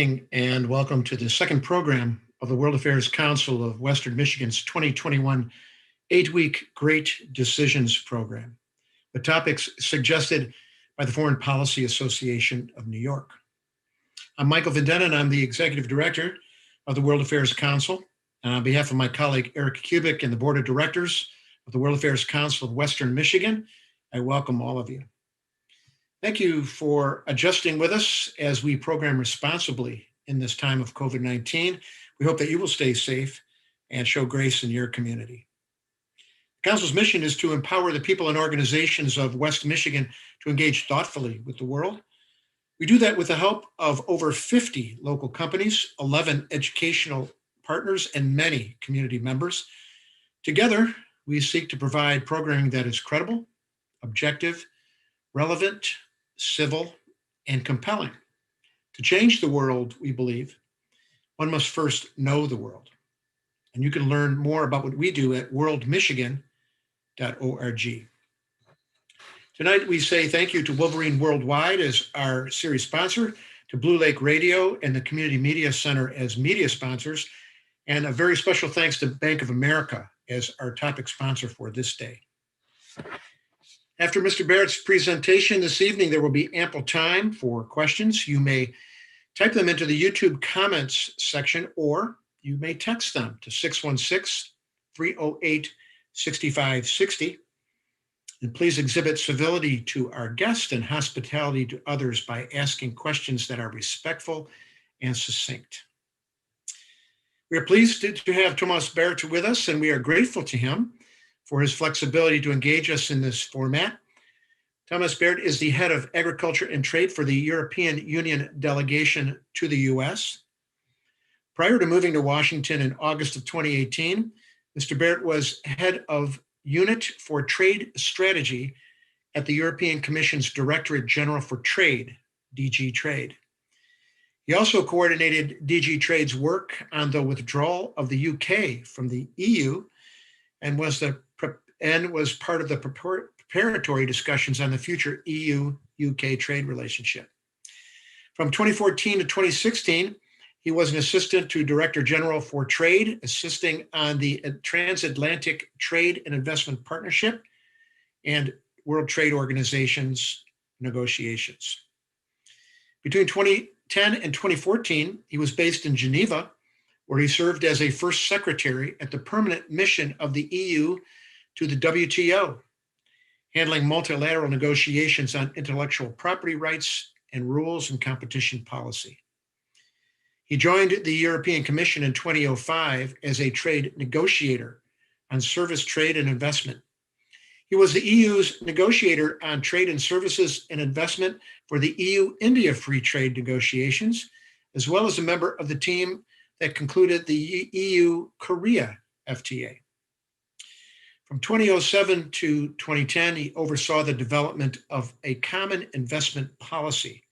And welcome to the second program of the World Affairs Council of Western Michigan's 2021 8-week Great Decisions program, with topics suggested by the Foreign Policy Association of New York. I'm Michael Vendetta, and I'm the Executive Director of the World Affairs Council. And on behalf of my colleague Eric Kubik and the Board of Directors of the World Affairs Council of Western Michigan, I welcome all of you. Thank you for adjusting with us as we program responsibly in this time of COVID-19. We hope that you will stay safe and show grace in your community. The Council's mission is to empower the people and organizations of West Michigan to engage thoughtfully with the world. We do that with the help of over 50 local companies, 11 educational partners, and many community members. Together, we seek to provide programming that is credible, objective, relevant, civil, and compelling. To change the world, we believe, one must first know the world. And you can learn more about what we do at worldmichigan.org. Tonight, we say thank you to Wolverine Worldwide as our series sponsor, to Blue Lake Radio and the Community Media Center as media sponsors, and a very special thanks to Bank of America as our topic sponsor for this day. After Mr. Baert's presentation this evening, there will be ample time for questions. You may type them into the YouTube comments section, or you may text them to 616-308-6560. And please exhibit civility to our guest and hospitality to others by asking questions that are respectful and succinct. We are pleased to have Tomas Baert with us, and we are grateful to him for his flexibility to engage us in this format. Tomas Baert is the head of agriculture and trade for the European Union Delegation to the US. Prior to moving to Washington in August of 2018, Mr. Baert was head of Unit for Trade Strategy at the European Commission's Directorate-General for Trade, DG Trade. He also coordinated DG Trade's work on the withdrawal of the UK from the EU and was part of the preparatory discussions on the future EU-UK trade relationship. From 2014 to 2016, he was an assistant to Director General for Trade, assisting on the Transatlantic Trade and Investment Partnership and World Trade Organization's negotiations. Between 2010 and 2014, he was based in Geneva, where he served as a first secretary at the permanent mission of the EU to the WTO, handling multilateral negotiations on intellectual property rights and rules and competition policy. He joined the European Commission in 2005 as a trade negotiator on service trade and investment. He was the EU's negotiator on trade and services and investment for the EU-India free trade negotiations, as well as a member of the team that concluded the EU-Korea FTA. From 2007 to 2010, he oversaw the development of a common investment policy,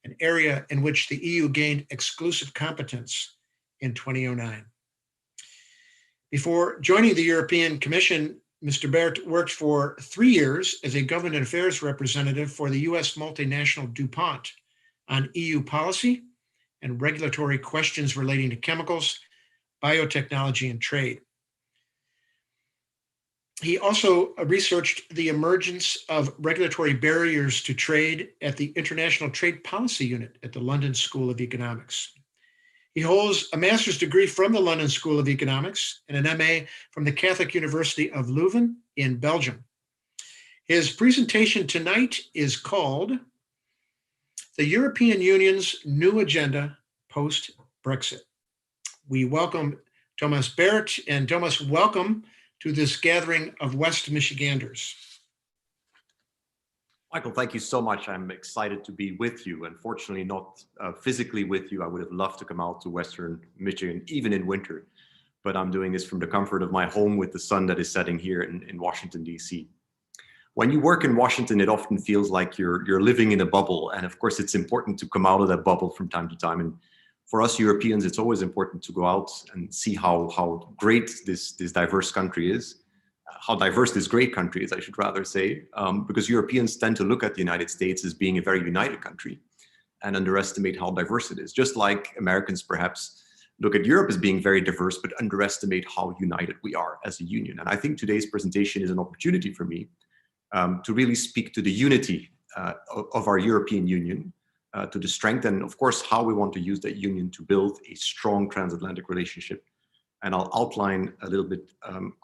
an area in which the EU gained exclusive competence in 2009. Before joining the European Commission, Mr. Baert worked for 3 years as a government affairs representative for the US multinational DuPont on EU policy and regulatory questions relating to chemicals, biotechnology, and trade. He also researched the emergence of regulatory barriers to trade at the International Trade Policy Unit at the London School of Economics. He holds a master's degree from the London School of Economics and an MA from the Catholic University of Leuven in Belgium. His presentation tonight is called The European Union's New Agenda Post-Brexit. We welcome Tomas Baert, and Tomas, welcome to this gathering of West Michiganders. Michael, thank you so much. I'm excited to be with you. Unfortunately, not physically with you. I would have loved to come out to Western Michigan, even in winter, but I'm doing this from the comfort of my home with the sun that is setting here in Washington, D.C. When you work in Washington, it often feels like you're living in a bubble. And of course, it's important to come out of that bubble from time to time. And for us Europeans, it's always important to go out and see how great this diverse country is, how diverse this great country is, I should rather say, because Europeans tend to look at the United States as being a very united country. and underestimate how diverse it is. Just like Americans perhaps look at Europe as being very diverse, but underestimate how united we are as a union. And I think today's presentation is an opportunity for me to really speak to the unity of our European Union, to the strength and, of course, how we want to use that union to build a strong transatlantic relationship. And I'll outline a little bit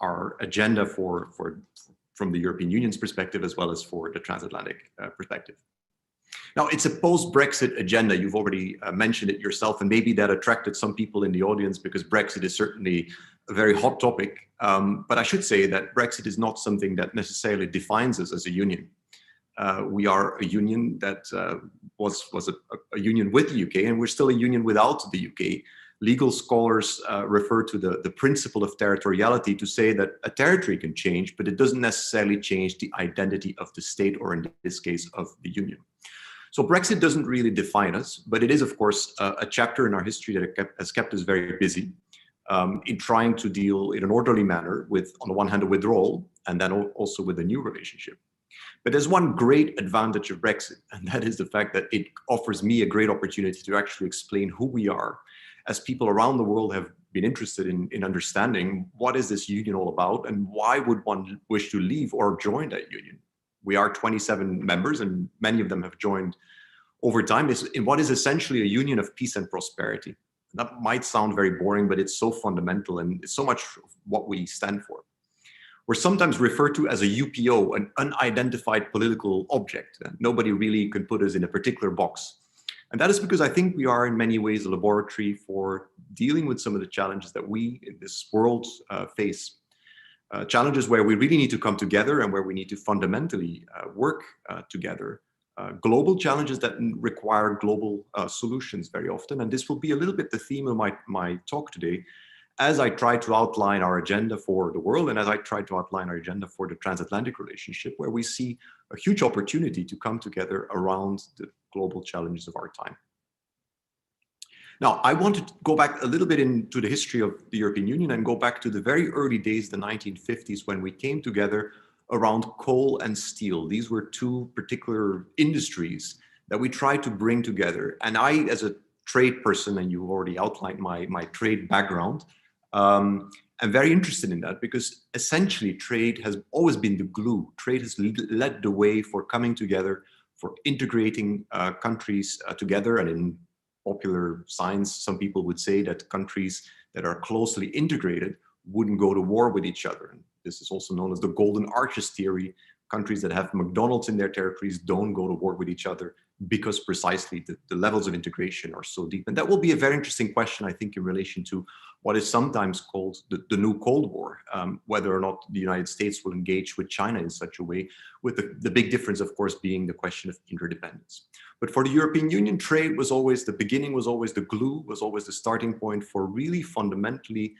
our agenda from the European Union's perspective, as well as for the transatlantic perspective. Now, it's a post-Brexit agenda. You've already mentioned it yourself, and maybe that attracted some people in the audience because Brexit is certainly a very hot topic. But I should say that Brexit is not something that necessarily defines us as a union. We are a union that was a union with the UK, and we're still a union without the UK. Legal scholars refer to the principle of territoriality to say that a territory can change, but it doesn't necessarily change the identity of the state, or in this case, of the union. So Brexit doesn't really define us, but it is, of course, a chapter in our history that has kept us very busy in trying to deal in an orderly manner with, on the one hand, a withdrawal, and then also with a new relationship. But there's one great advantage of Brexit, and that is the fact that it offers me a great opportunity to actually explain who we are, as people around the world have been interested in understanding what is this union all about, and why would one wish to leave or join that union. We are 27 members, and many of them have joined over time in what is essentially a union of peace and prosperity. That might sound very boring, but it's so fundamental, and it's so much what we stand for. We're sometimes referred to as a UPO, an unidentified political object. Nobody really can put us in a particular box. And that is because I think we are in many ways a laboratory for dealing with some of the challenges that we in this world face. Challenges where we really need to come together and where we need to fundamentally work together. Global challenges that require global solutions very often. And this will be a little bit the theme of my talk today, as I try to outline our agenda for the world, and as I try to outline our agenda for the transatlantic relationship, where we see a huge opportunity to come together around the global challenges of our time. Now, I want to go back a little bit into the history of the European Union and go back to the very early days, the 1950s, when we came together around coal and steel. These were two particular industries that we tried to bring together. And I, as a trade person, and you already outlined my trade background, I'm very interested in that because essentially trade has always been the glue. Trade has led the way for coming together, for integrating countries together. And in popular science, some people would say that countries that are closely integrated wouldn't go to war with each other. And this is also known as the Golden Arches theory. Countries that have McDonald's in their territories don't go to war with each other because precisely the levels of integration are so deep. And that will be a very interesting question, I think, in relation to what is sometimes called the new Cold War, whether or not the United States will engage with China in such a way, with the big difference, of course, being the question of interdependence. But for the European Union, trade was always the beginning, was always the glue, was always the starting point for really fundamentally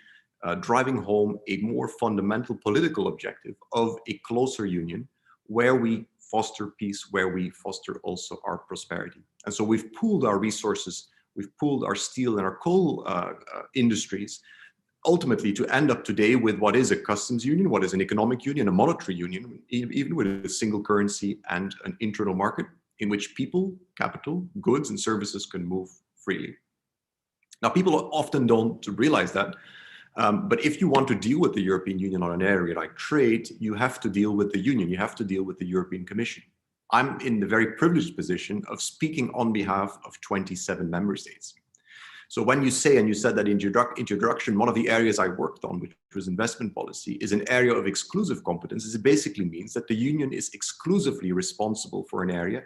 driving home a more fundamental political objective of a closer union, where we foster peace, where we foster also our prosperity. And so we've pooled our resources, we've pooled our steel and our coal industries, ultimately to end up today with what is a customs union, what is an economic union, a monetary union, even with a single currency and an internal market in which people, capital, goods and services can move freely. Now, people often don't realize that, but if you want to deal with the European Union on an area like trade, you have to deal with the Union, you have to deal with the European Commission. I'm in the very privileged position of speaking on behalf of 27 member states. So when you say, and you said that in introduction, one of the areas I worked on, which was investment policy, is an area of exclusive competence. It basically means that the Union is exclusively responsible for an area,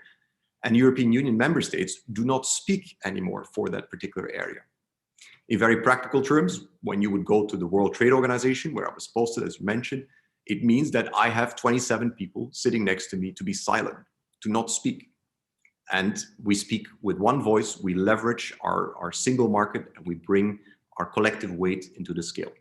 and European Union member states do not speak anymore for that particular area. In very practical terms, when you would go to the World Trade Organization, where I was posted, as you mentioned, it means that I have 27 people sitting next to me to be silent, to not speak. And we speak with one voice, we leverage our single market, and we bring our collective weight into the scale.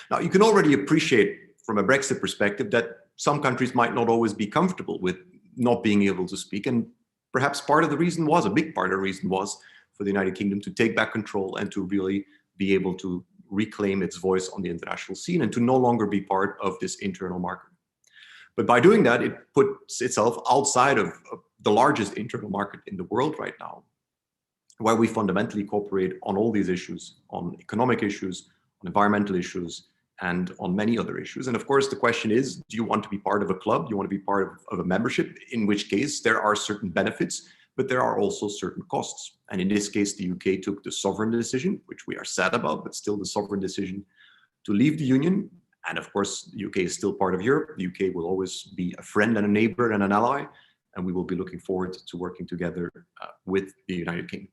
Now, you can already appreciate from a Brexit perspective that some countries might not always be comfortable with not being able to speak. And perhaps part of the reason was, a big part of the reason was, for the United Kingdom to take back control and to really be able to reclaim its voice on the international scene and to no longer be part of this internal market. But by doing that, it puts itself outside of the largest internal market in the world right now. where we fundamentally cooperate on all these issues, on economic issues, on environmental issues, and on many other issues. And of course, the question is, do you want to be part of a club? Do you want to be part of a membership? In which case, there are certain benefits, but there are also certain costs. And in this case, the UK took the sovereign decision, which we are sad about, but still the sovereign decision to leave the Union. And of course, the UK is still part of Europe. The UK will always be a friend and a neighbor and an ally, and we will be looking forward to working together with the United Kingdom.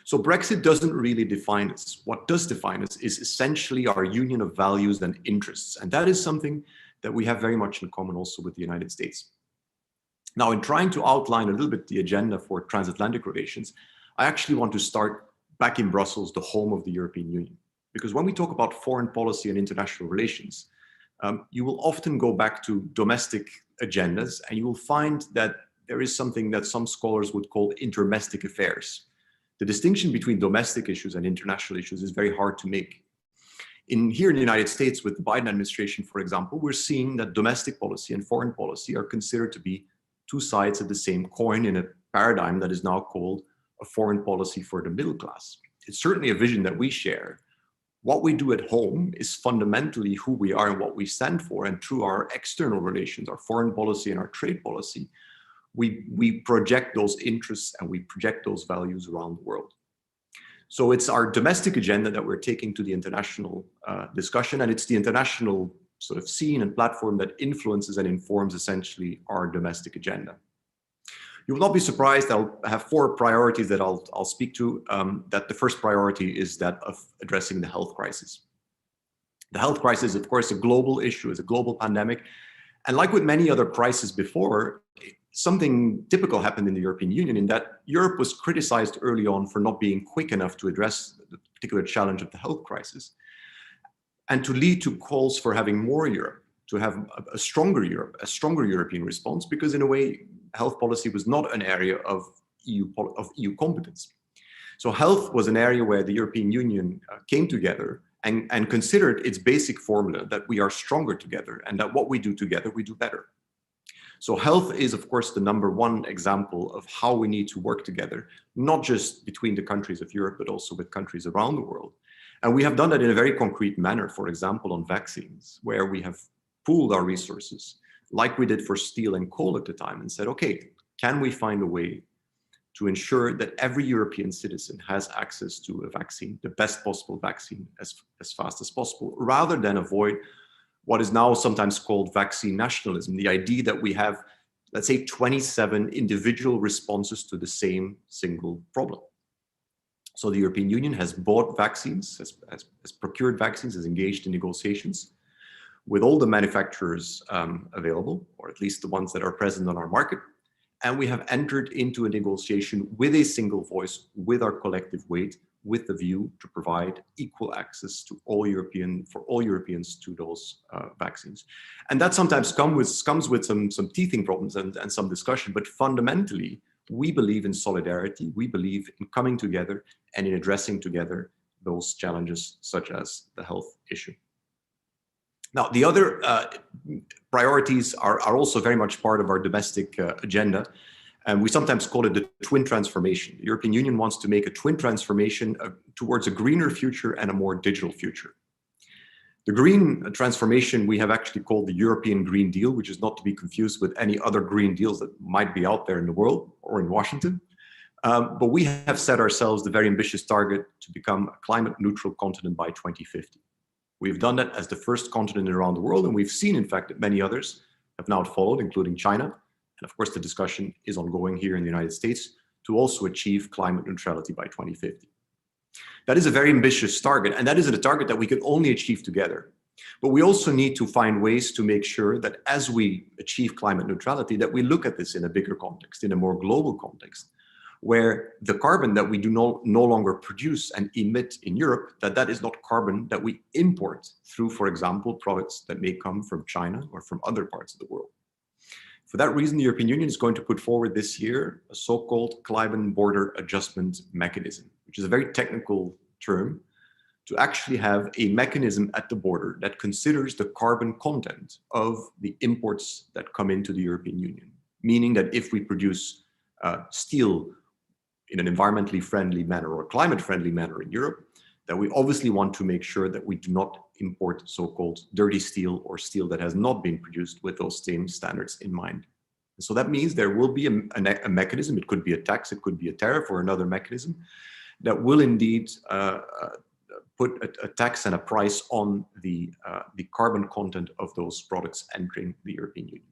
So Brexit doesn't really define us. What does define us is essentially our union of values and interests. And that is something that we have very much in common also with the United States. Now, in trying to outline a little bit the agenda for transatlantic relations, I actually want to start back in Brussels, the home of the European Union. Because when we talk about foreign policy and international relations, you will often go back to domestic agendas, and you will find that there is something that some scholars would call intermestic affairs. The distinction between domestic issues and international issues is very hard to make. Here in the United States, with the Biden administration, for example, we're seeing that domestic policy and foreign policy are considered to be two sides of the same coin in a paradigm that is now called a foreign policy for the middle class. It's certainly a vision that we share. What we do at home is fundamentally who we are and what we stand for, and through our external relations, our foreign policy and our trade policy, we project those interests and we project those values around the world. So it's our domestic agenda that we're taking to the international discussion, and it's the international sort of scene and platform that influences and informs essentially our domestic agenda. You will not be surprised, I'll have 4 priorities that I'll speak to. That the first priority is that of addressing the health crisis. The health crisis, of course, a global issue, is a global pandemic. And like with many other crises before, something typical happened in the European Union, in that Europe was criticized early on for not being quick enough to address the particular challenge of the health crisis, and to lead to calls for having more Europe, to have a stronger Europe, a stronger European response, because in a way, health policy was not an area of EU competence. So health was an area where the European Union came together and considered its basic formula that we are stronger together, and that what we do together, we do better. So health is, of course, the #1 example of how we need to work together, not just between the countries of Europe, but also with countries around the world. And we have done that in a very concrete manner, for example, on vaccines, where we have pooled our resources, like we did for steel and coal at the time, and said, okay, can we find a way to ensure that every European citizen has access to a vaccine, the best possible vaccine, as fast as possible, rather than avoid what is now sometimes called vaccine nationalism, the idea that we have, let's say, 27 individual responses to the same single problem. So the European Union has bought vaccines, has procured vaccines, has engaged in negotiations with all the manufacturers available, or at least the ones that are present on our market. And we have entered into a negotiation with a single voice, with our collective weight, with the view to provide equal access to all Europeans to those vaccines. And that sometimes comes with some teething problems and some discussion, but fundamentally, we believe in solidarity, we believe in coming together and in addressing together those challenges, such as the health issue. Now, the other priorities are also very much part of our domestic agenda. And we sometimes call it the twin transformation. The European Union wants to make a twin transformation towards a greener future and a more digital future. The green transformation we have actually called the European Green Deal, which is not to be confused with any other green deals that might be out there in the world or in Washington. But we have set ourselves the very ambitious target to become a climate neutral continent by 2050. We've done that as the first continent around the world, and we've seen, in fact, that many others have now followed, including China. And of course, the discussion is ongoing here in the United States to also achieve climate neutrality by 2050. That is a very ambitious target, and that is a target that we can only achieve together. But we also need to find ways to make sure that as we achieve climate neutrality, that we look at this in a bigger context, in a more global context, where the carbon that we do no longer produce and emit in Europe, that is not carbon that we import through, for example, products that may come from China or from other parts of the world. For that reason, the European Union is going to put forward this year a so-called climate border adjustment mechanism, which is a very technical term, to actually have a mechanism at the border that considers the carbon content of the imports that come into the European Union. Meaning that if we produce steel in an environmentally friendly manner or climate friendly manner in Europe, that we obviously want to make sure that we do not import so-called dirty steel or steel that has not been produced with those same standards in mind. And so that means there will be a mechanism, it could be a tax, it could be a tariff or another mechanism, that will indeed put a tax and a price on the carbon content of those products entering the European Union.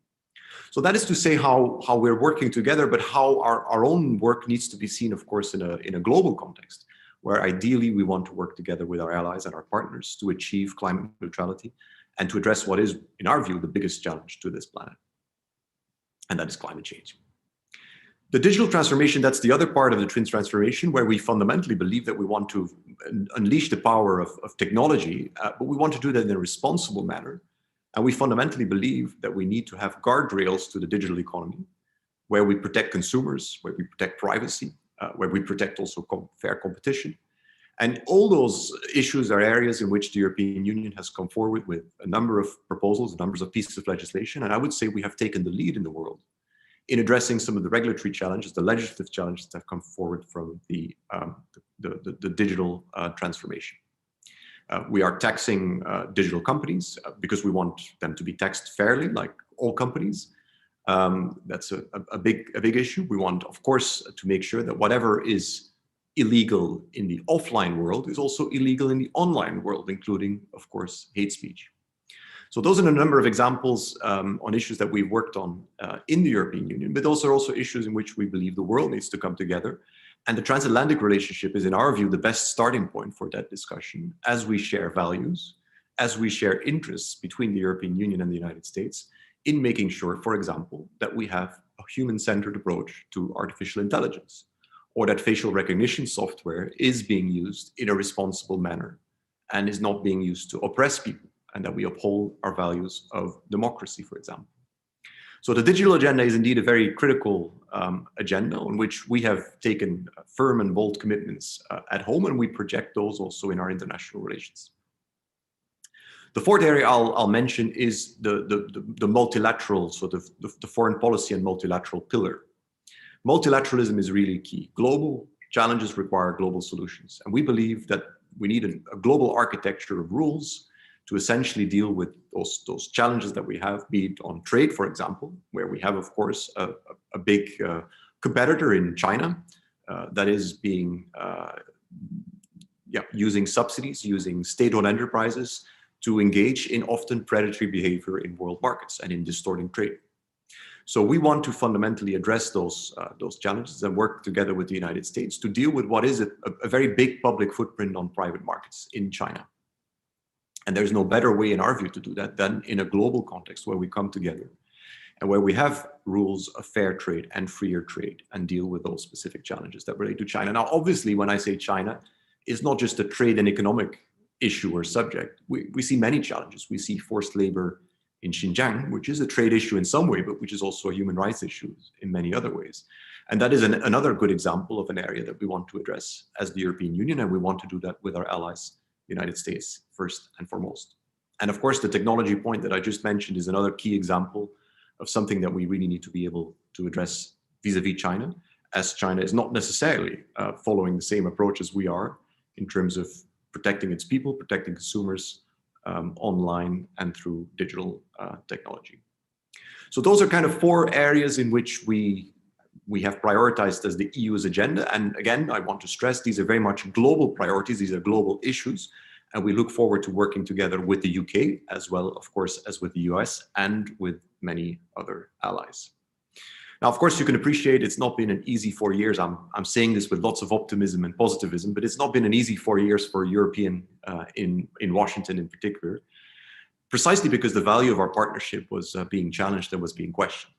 So that is to say how we're working together, but how our own work needs to be seen, of course, in a global context, where ideally we want to work together with our allies and our partners to achieve climate neutrality and to address what is, in our view, the biggest challenge to this planet, and that is climate change. The digital transformation, that's the other part of the twin transformation, where we fundamentally believe that we want to unleash the power of technology, but we want to do that in a responsible manner. And we fundamentally believe that we need to have guardrails to the digital economy, where we protect consumers, where we protect privacy, where we protect also fair competition. And all those issues are areas in which the European Union has come forward with a number of proposals, numbers of pieces of legislation. And I would say we have taken the lead in the world in addressing some of the regulatory challenges, the legislative challenges that have come forward from the digital transformation. We are taxing digital companies because we want them to be taxed fairly, like all companies. That's a big issue. We want, of course, to make sure that whatever is illegal in the offline world is also illegal in the online world, including, of course, hate speech. So those are a number of examples on issues that we've worked on in the European Union, but those are also issues in which we believe the world needs to come together. And the transatlantic relationship is, in our view, the best starting point for that discussion, as we share values, as we share interests between the European Union and the United States in making sure, for example, that we have a human-centered approach to artificial intelligence, or that facial recognition software is being used in a responsible manner and is not being used to oppress people, and that we uphold our values of democracy, for example. So the digital agenda is indeed a very critical agenda on which we have taken firm and bold commitments at home, and we project those also in our international relations. The fourth area I'll mention is the multilateral, sort of the foreign policy and multilateral pillar. Multilateralism is really key. Global challenges require global solutions, and we believe that we need a global architecture of rules to essentially deal with those challenges that we have, be it on trade, for example, where we have, of course, a big competitor in China that is being, using subsidies, using state-owned enterprises to engage in often predatory behavior in world markets and in distorting trade. So we want to fundamentally address those challenges and work together with the United States to deal with what is a very big public footprint on private markets in China. And there's no better way, in our view, to do that than in a global context where we come together and where we have rules of fair trade and freer trade and deal with those specific challenges that relate to China. Now, obviously, when I say China, it's not just a trade and economic issue or subject. We see many challenges. We see forced labor in Xinjiang, which is a trade issue in some way, but which is also a human rights issue in many other ways. And that is another good example of an area that we want to address as the European Union, and we want to do that with our allies, the United States, first and foremost. And of course, the technology point that I just mentioned is another key example of something that we really need to be able to address vis-a-vis China, as China is not necessarily following the same approach as we are in terms of protecting its people, protecting consumers online and through digital technology. So those are kind of four areas in which we have prioritized as the EU's agenda. And again, I want to stress these are very much global priorities. These are global issues. And we look forward to working together with the UK as well, of course, as with the US and with many other allies. Now, of course, you can appreciate it's not been an easy 4 years. I'm saying this with lots of optimism and positivism, but it's not been an easy 4 years for European in Washington in particular, precisely because the value of our partnership was being challenged and was being questioned.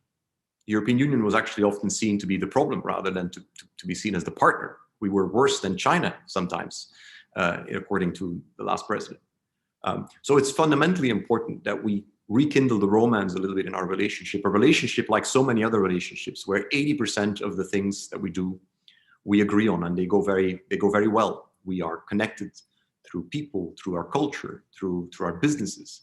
The European Union was actually often seen to be the problem rather than to be seen as the partner. We were worse than China sometimes, according to the last president. So it's fundamentally important that we rekindle the romance a little bit in our relationship, a relationship like so many other relationships where 80% of the things that we do, we agree on, and they go very well. We are connected through people, through our culture, through our businesses.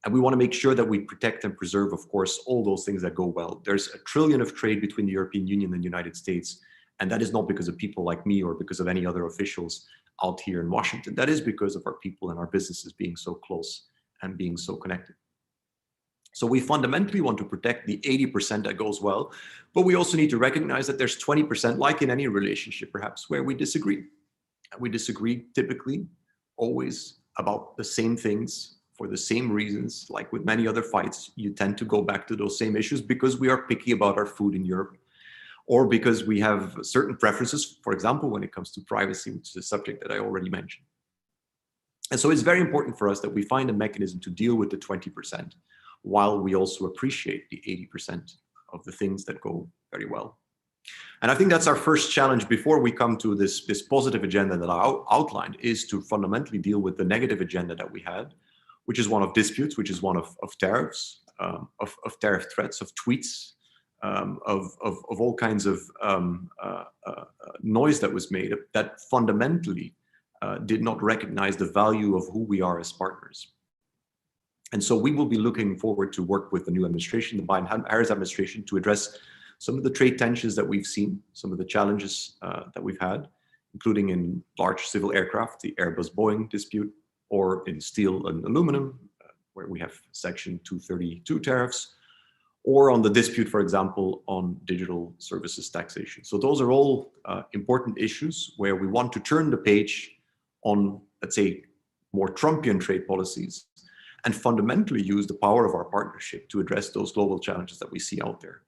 And we want to make sure that we protect and preserve, of course, all those things that go well. There's $1 trillion of trade between the European Union and the United States, And that is not because of people like me or because of any other officials out here in Washington. That is because of our people and our businesses being so close and being so connected. So we fundamentally want to protect the 80% that goes well, but we also need to recognize that there's 20%, like in any relationship perhaps, where we disagree. And we disagree typically always about the same things for the same reasons. Like with many other fights, you tend to go back to those same issues because we are picky about our food in Europe, or because we have certain preferences, for example, when it comes to privacy, which is a subject that I already mentioned. And so it's very important for us that we find a mechanism to deal with the 20%, while we also appreciate the 80% of the things that go very well. And I think that's our first challenge before we come to this positive agenda that I outlined, is to fundamentally deal with the negative agenda that we had, which is one of disputes, which is one of tariffs, of tariff threats, of tweets, of all kinds of noise that was made that fundamentally did not recognize the value of who we are as partners. And so we will be looking forward to work with the new administration, the Biden-Harris administration, to address some of the trade tensions that we've seen, some of the challenges that we've had, including in large civil aircraft, the Airbus-Boeing dispute, or in steel and aluminum, where we have Section 232 tariffs, or on the dispute, for example, on digital services taxation. So those are all important issues where we want to turn the page on, let's say, more Trumpian trade policies, and fundamentally use the power of our partnership to address those global challenges that we see out there.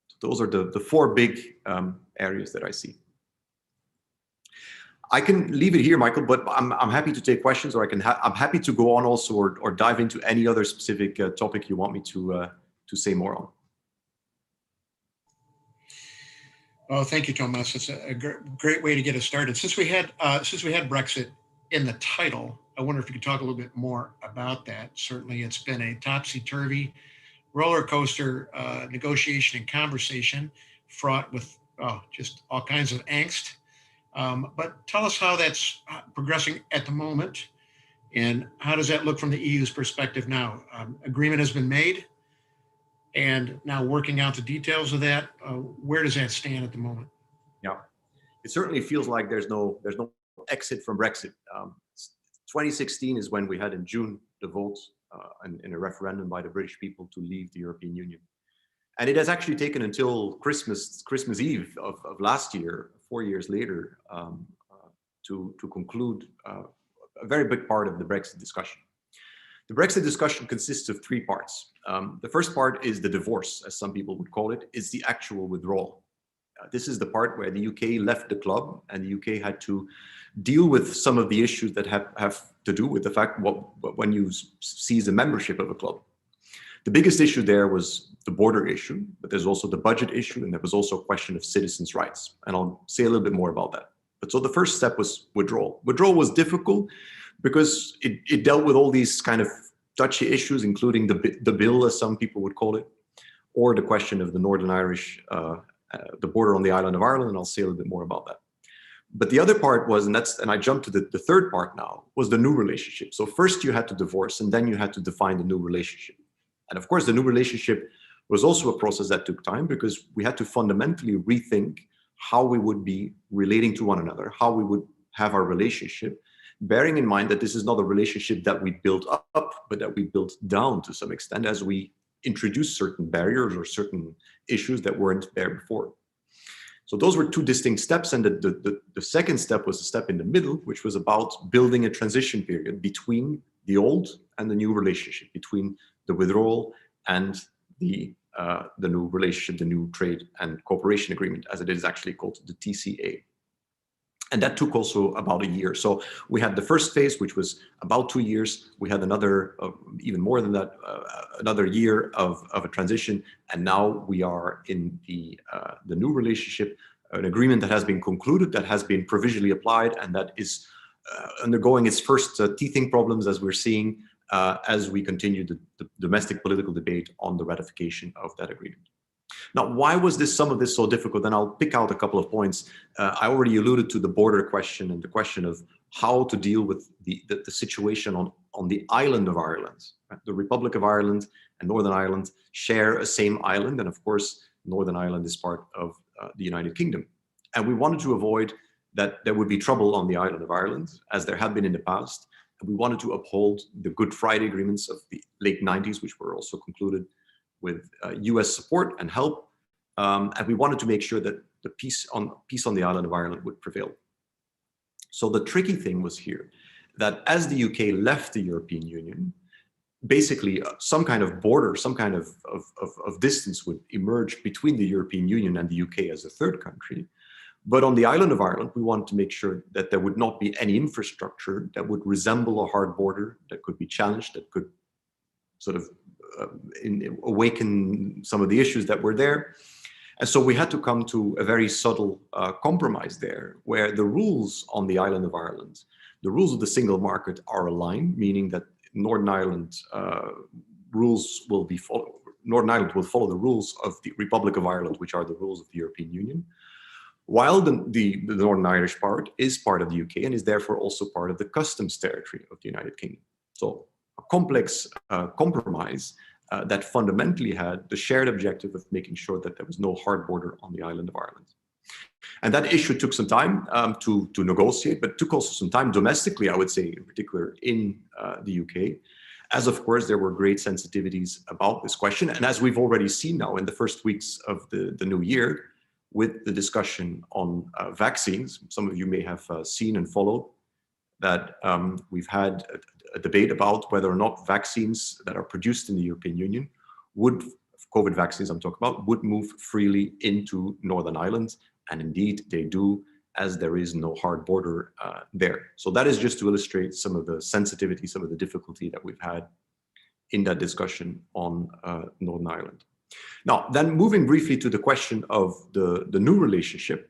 So those are the four big areas that I see. I can leave it here, Michael, but I'm happy to take questions, or I'm happy to go on also, or dive into any other specific topic you want me to say more on. Oh, thank you, Tomas. It's a great way to get us started. Since we had Brexit in the title, I wonder if you could talk a little bit more about that. Certainly, it's been a topsy-turvy roller coaster negotiation and conversation, fraught with just all kinds of angst. But tell us how that's progressing at the moment, and how does that look from the EU's perspective now? Agreement has been made, and now working out the details of that. Where does that stand at the moment? Yeah, it certainly feels like there's no exit from Brexit. 2016 is when we had in June the vote in a referendum by the British people to leave the European Union. And it has actually taken until Christmas Eve of last year, 4 years later, to conclude a very big part of the Brexit discussion. The Brexit discussion consists of three parts. The first part is the divorce, as some people would call it. It's the actual withdrawal. This is the part where the UK left the club, and the UK had to deal with some of the issues that have to do with the fact when you seize a membership of a club. The biggest issue there was the border issue, but there's also the budget issue, and there was also a question of citizens' rights. And I'll say a little bit more about that. But so the first step was withdrawal. Withdrawal was difficult because it dealt with all these kind of touchy issues, including the bill, as some people would call it, or the question of the Northern Irish, the border on the island of Ireland, and I'll say a little bit more about that. But the other part was, and I jumped to the third part now, was the new relationship. So first you had to divorce, and then you had to define the new relationship. And of course, the new relationship was also a process that took time, because we had to fundamentally rethink how we would be relating to one another, how we would have our relationship, bearing in mind that this is not a relationship that we built up, but that we built down to some extent as we introduced certain barriers or certain issues that weren't there before. So those were two distinct steps. And the second step was a step in the middle, which was about building a transition period between the old and the new relationship, between the withdrawal and the new relationship, the new trade and cooperation agreement, as it is actually called, the TCA. And that took also about a year. So we had the first phase, which was about 2 years. We had another, even more than that, another year of a transition. And now we are in the new relationship, an agreement that has been concluded, that has been provisionally applied, and that is undergoing its first teething problems, as we're seeing, as we continue the domestic political debate on the ratification of that agreement. Now, why was some of this so difficult? And I'll pick out a couple of points. I already alluded to the border question and the question of how to deal with the situation on the island of Ireland. The Republic of Ireland and Northern Ireland share a same island. And of course, Northern Ireland is part of the United Kingdom. And we wanted to avoid that there would be trouble on the island of Ireland, as there had been in the past. And we wanted to uphold the Good Friday agreements of the late 90s, which were also concluded with US support and help. And we wanted to make sure that the peace on the island of Ireland would prevail. So the tricky thing was here, that as the UK left the European Union, basically some kind of border, some kind of distance would emerge between the European Union and the UK as a third country. But on the island of Ireland, we wanted to make sure that there would not be any infrastructure that would resemble a hard border, that could be challenged, that could sort of awaken some of the issues that were there. And so we had to come to a very subtle compromise there, where the rules on the island of Ireland, the rules of the single market are aligned, meaning that Northern Ireland rules will be followed. Northern Ireland will follow the rules of the Republic of Ireland, which are the rules of the European Union, while the Northern Irish part is part of the UK and is therefore also part of the customs territory of the United Kingdom. So a complex compromise that fundamentally had the shared objective of making sure that there was no hard border on the island of Ireland. And that issue took some time to negotiate, but took also some time domestically, I would say, in particular in the UK, as of course there were great sensitivities about this question. And as we've already seen now in the first weeks of the new year, with the discussion on vaccines, some of you may have seen and followed that we've had a debate about whether or not vaccines that are produced in the European Union would, COVID vaccines I'm talking about, would move freely into Northern Ireland. And indeed they do, as there is no hard border there. So that is just to illustrate some of the sensitivity, some of the difficulty that we've had in that discussion on Northern Ireland. Now, then moving briefly to the question of the new relationship,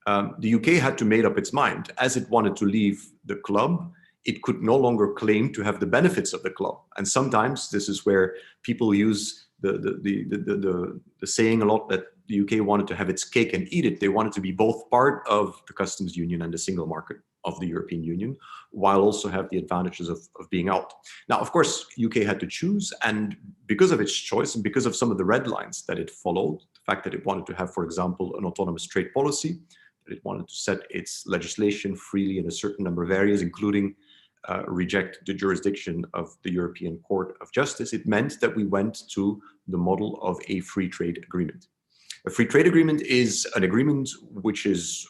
the UK had to make up its mind. As it wanted to leave the club, it could no longer claim to have the benefits of the club. And sometimes this is where people use the saying a lot that the UK wanted to have its cake and eat it. They wanted to be both part of the customs union and the single market of the European Union, while also have the advantages of being out. Now, of course, UK had to choose, and because of its choice and because of some of the red lines that it followed, the fact that it wanted to have, for example, an autonomous trade policy, that it wanted to set its legislation freely in a certain number of areas, including reject the jurisdiction of the European Court of Justice, it meant that we went to the model of a free trade agreement. A free trade agreement is an agreement which is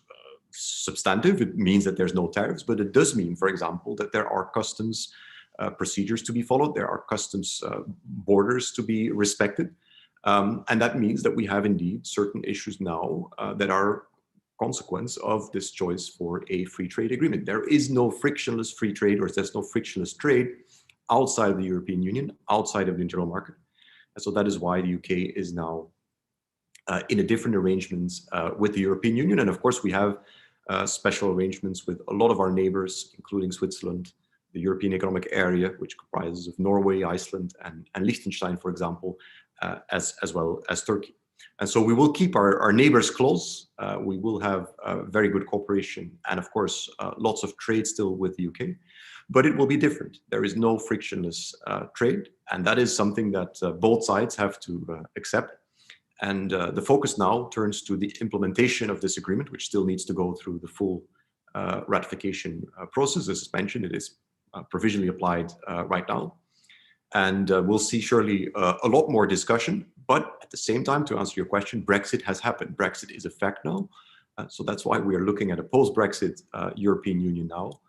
substantive. It means that there's no tariffs, but it does mean, for example, that there are customs procedures to be followed. There are customs borders to be respected. And that means that we have indeed certain issues now that are consequence of this choice for a free trade agreement. There is no frictionless free trade, or there's no frictionless trade outside of the European Union, outside of the internal market. And so that is why the UK is now in a different arrangements with the European Union. And of course, we have special arrangements with a lot of our neighbors, including Switzerland, the European Economic Area, which comprises of Norway, Iceland, and Liechtenstein, for example, as well as Turkey. And so we will keep our neighbors close. We will have very good cooperation and, of course, lots of trade still with the UK, but it will be different. There is no frictionless trade, and that is something that both sides have to accept. And the focus now turns to the implementation of this agreement, which still needs to go through the full ratification process. As mentioned, it is provisionally applied right now. And we'll see surely a lot more discussion. But at the same time, to answer your question, Brexit has happened. Brexit is a fact now. So that's why we are looking at a post-Brexit European Union now.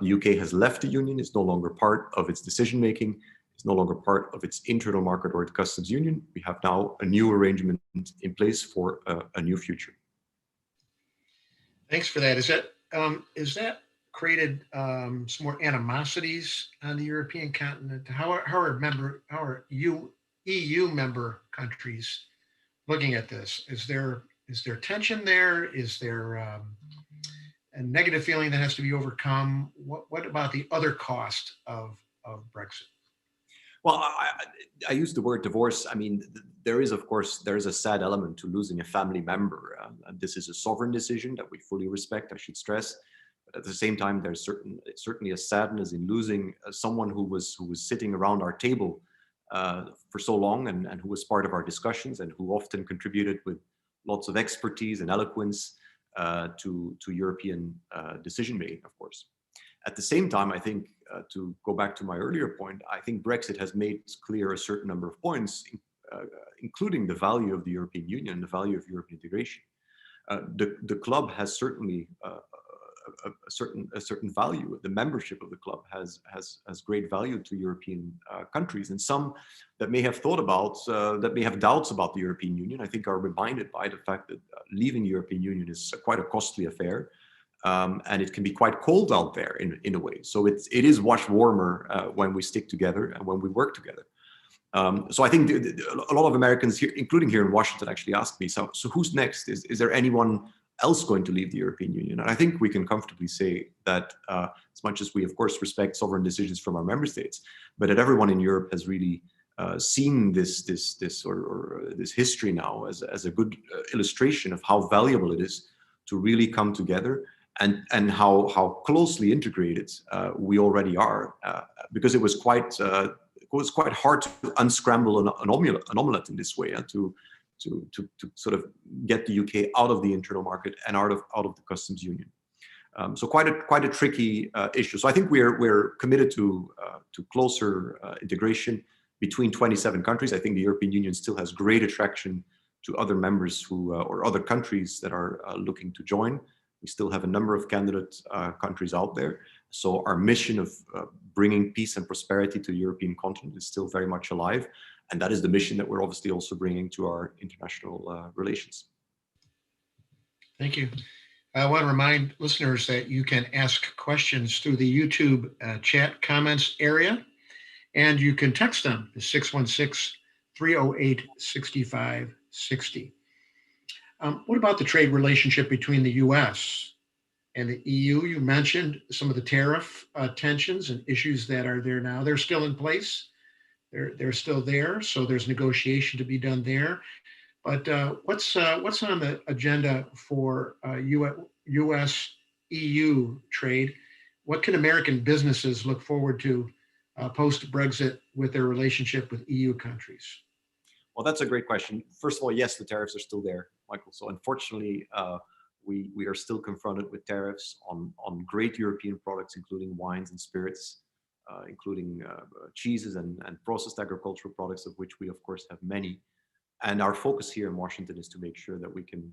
The UK has left the Union. It's no longer part of its decision-making. It's no longer part of its internal market or its customs union. We have now a new arrangement in place for a new future. Thanks for that. Is that created some more animosities on the European continent? How are EU member countries looking at this? Is there tension there? Is there a negative feeling that has to be overcome? What about the other cost of Brexit? Well, I use the word divorce. I mean, there is a sad element to losing a family member. And this is a sovereign decision that we fully respect, I should stress. But at the same time, there's certainly a sadness in losing someone who was sitting around our table for so long and who was part of our discussions and who often contributed with lots of expertise and eloquence to European decision making, of course. At the same time, I think, to go back to my earlier point, I think Brexit has made clear a certain number of points, including the value of the European Union, the value of European integration. The club has certainly a certain value. The membership of the club has great value to European countries, and some that may have thought about, that may have doubts about the European Union, I think are reminded by the fact that leaving the European Union is quite a costly affair. And it can be quite cold out there in a way. So it is much warmer when we stick together and when we work together. So I think a lot of Americans, here, including here in Washington, actually ask me, so who's next? Is there anyone else going to leave the European Union? And I think we can comfortably say that as much as we, of course, respect sovereign decisions from our member states, but that everyone in Europe has really seen this history now as a good illustration of how valuable it is to really come together, and how closely integrated we already are, because it was quite hard to unscramble an omelette in this way, to sort of get the UK out of the internal market and out of the customs union. So quite a tricky issue. So I think we're committed to closer integration between 27 countries. I think the European Union still has great attraction to other members who or other countries that are looking to join. We still have a number of candidate countries out there. So our mission of bringing peace and prosperity to the European continent is still very much alive. And that is the mission that we're obviously also bringing to our international relations. Thank you. I want to remind listeners that you can ask questions through the YouTube chat comments area, and you can text them to 616-308-6560. What about the trade relationship between the U.S. and the EU? You mentioned some of the tariff tensions and issues that are there now. They're still in place. They're still there. So there's negotiation to be done there. But what's on the agenda for US-EU trade? What can American businesses look forward to post-Brexit with their relationship with EU countries? Well, that's a great question. First of all, yes, the tariffs are still there, Michael. So unfortunately, we are still confronted with tariffs on great European products, including wines and spirits, including cheeses and processed agricultural products, of which we, of course, have many. And our focus here in Washington is to make sure that we can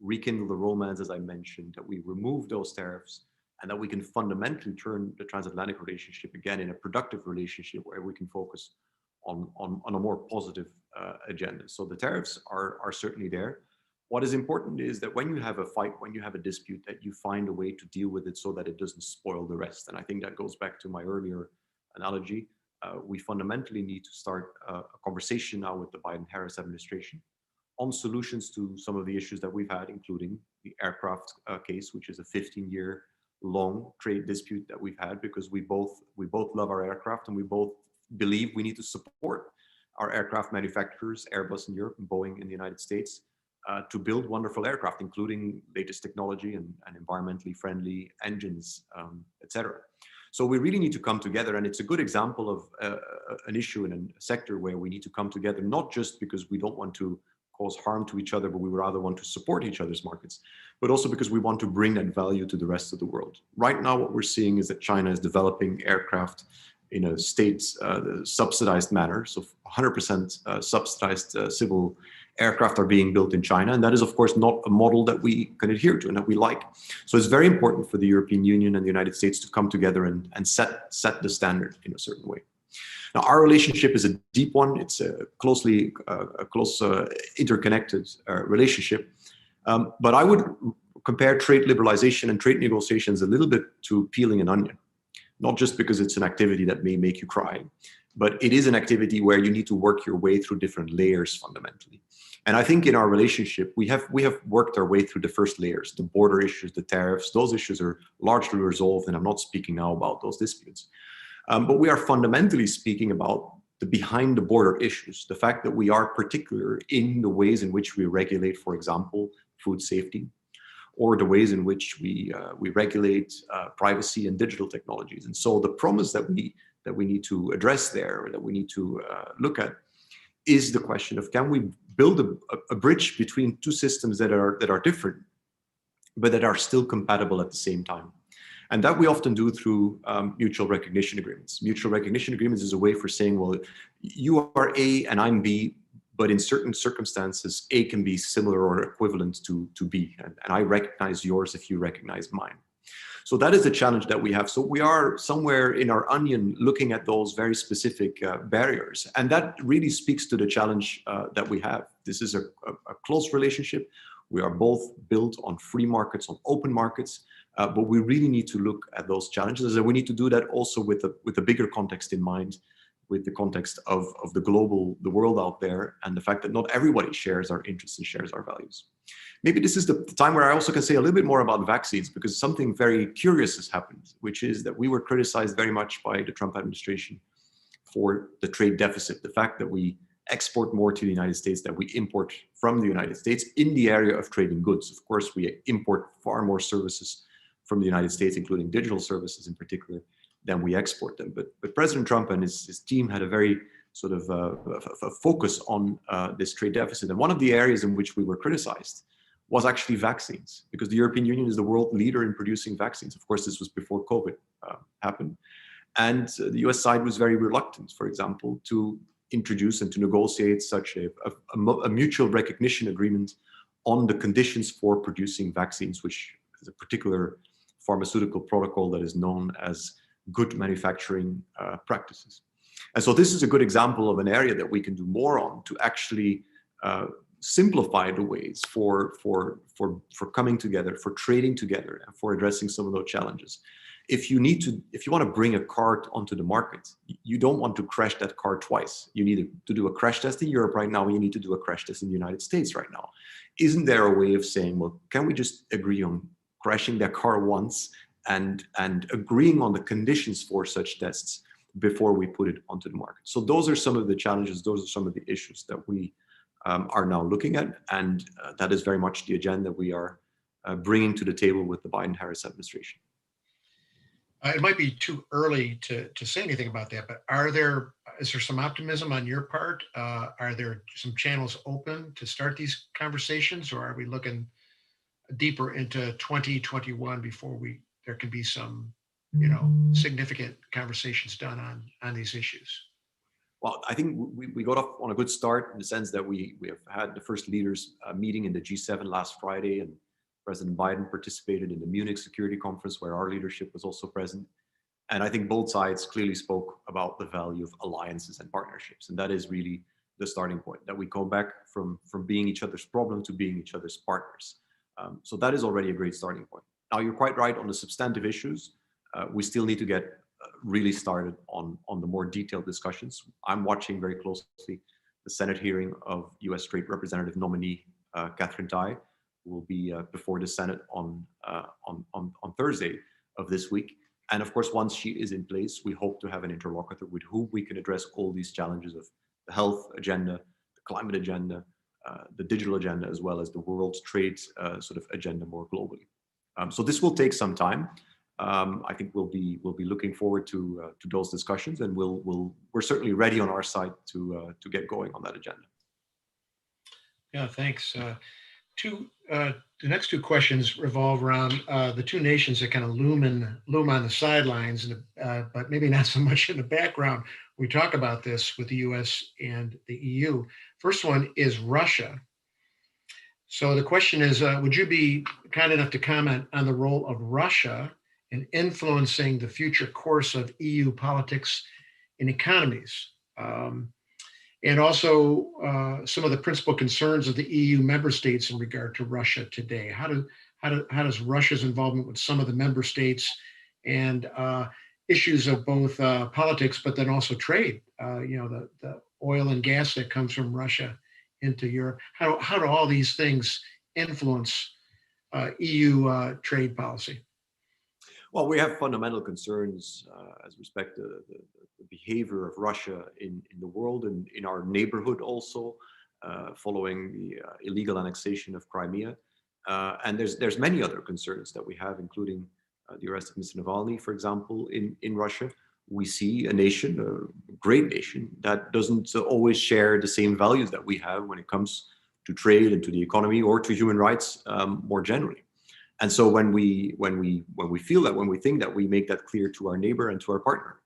rekindle the romance, as I mentioned, that we remove those tariffs, and that we can fundamentally turn the transatlantic relationship again in a productive relationship where we can focus on a more positive agenda. So the tariffs are certainly there. What is important is that when you have a fight, when you have a dispute, that you find a way to deal with it so that it doesn't spoil the rest. And I think that goes back to my earlier analogy. We fundamentally need to start a conversation now with the Biden-Harris administration on solutions to some of the issues that we've had, including the aircraft case, which is a 15-year long trade dispute that we've had, because we both love our aircraft, and we both believe we need to support our aircraft manufacturers, Airbus in Europe and Boeing in the United States, to build wonderful aircraft, including latest technology and environmentally friendly engines, etc. So we really need to come together, and it's a good example of an issue in a sector where we need to come together, not just because we don't want to cause harm to each other, but we rather want to support each other's markets, but also because we want to bring that value to the rest of the world. Right now, what we're seeing is that China is developing aircraft in a state subsidized manner. So 100% subsidized civil aircraft are being built in China. And that is, of course, not a model that we can adhere to and that we like. So it's very important for the European Union and the United States to come together and set the standard in a certain way. Now, our relationship is a deep one. It's a close interconnected relationship. But I would compare trade liberalization and trade negotiations a little bit to peeling an onion. Not just because it's an activity that may make you cry, but it is an activity where you need to work your way through different layers fundamentally. And I think in our relationship, we have worked our way through the first layers, the border issues, the tariffs. Those issues are largely resolved, and I'm not speaking now about those disputes. But we are fundamentally speaking about the behind the border issues, the fact that we are particular in the ways in which we regulate, for example, food safety, or the ways in which we regulate privacy and digital technologies. And so the promise that we need to address there, that we need to look at, is the question of, can we build a bridge between two systems that are different, but that are still compatible at the same time. And that we often do through mutual recognition agreements. Mutual recognition agreements is a way for saying, well, you are A and I'm B, but in certain circumstances, A can be similar or equivalent to B. And I recognize yours if you recognize mine. So that is the challenge that we have. So we are somewhere in our onion looking at those very specific barriers. And that really speaks to the challenge that we have. This is a close relationship. We are both built on free markets, on open markets, but we really need to look at those challenges. And we need to do that also with a bigger context in mind, with the context of the world out there, and the fact that not everybody shares our interests and shares our values. Maybe this is the time where I also can say a little bit more about vaccines, because something very curious has happened, which is that we were criticized very much by the Trump administration for the trade deficit, the fact that we export more to the United States than we import from the United States in the area of trading goods. Of course, we import far more services from the United States, including digital services in particular, than we export them. But President Trump and his team had a very sort of a focus on this trade deficit. And one of the areas in which we were criticized was actually vaccines, because the European Union is the world leader in producing vaccines. Of course, this was before COVID happened. And the US side was very reluctant, for example, to introduce and to negotiate such a mutual recognition agreement on the conditions for producing vaccines, which is a particular pharmaceutical protocol that is known as good manufacturing practices. And so this is a good example of an area that we can do more on to actually simplify the ways for coming together, for trading together, and for addressing some of those challenges. If you want to bring a car onto the market, you don't want to crash that car twice. You need to do a crash test in Europe right now, and you need to do a crash test in the United States right now. Isn't there a way of saying, well, can we just agree on crashing that car once and agreeing on the conditions for such tests before we put it onto the market? So those are some of the challenges, those are some of the issues that we are now looking at, and that is very much the agenda we are bringing to the table with the Biden-Harris administration. It might be too early to say anything about that, but is there some optimism on your part? Are there some channels open to start these conversations, or are we looking deeper into 2021 before there can be some, significant conversations done on these issues? Well, I think we got off on a good start in the sense that we have had the first leaders meeting in the G7 last Friday, and President Biden participated in the Munich Security Conference where our leadership was also present. And I think both sides clearly spoke about the value of alliances and partnerships. And that is really the starting point, that we go back from being each other's problem to being each other's partners. So that is already a great starting point. Now, you're quite right on the substantive issues. We still need to get really started on the more detailed discussions. I'm watching very closely the Senate hearing of U.S. Trade Representative nominee Catherine Tai, who will be before the Senate on Thursday of this week. And of course, once she is in place, we hope to have an interlocutor with whom we can address all these challenges of the health agenda, the climate agenda, the digital agenda, as well as the world trade sort of agenda more globally. So this will take some time. I think we'll be looking forward to those discussions, and we're certainly ready on our side to get going on that agenda. Yeah, thanks. The next two questions revolve around the two nations that kind of loom on the sidelines, but maybe not so much in the background. We talk about this with the U.S. and the EU. First one is Russia. So the question is, would you be kind enough to comment on the role of Russia in influencing the future course of EU politics and economies? And also some of the principal concerns of the EU member states in regard to Russia today. How does Russia's involvement with some of the member states and issues of both politics, but then also trade, the oil and gas that comes from Russia into Europe, how do all these things influence EU trade policy? Well, we have fundamental concerns as respect to the behavior of Russia in the world and in our neighborhood also, following the illegal annexation of Crimea. And there's many other concerns that we have, including the arrest of Mr. Navalny, for example, in Russia. We see a nation, a great nation, that doesn't always share the same values that we have when it comes to trade and to the economy or to human rights more generally. And so when we feel that, when we think that, we make that clear to our neighbor and to our partner.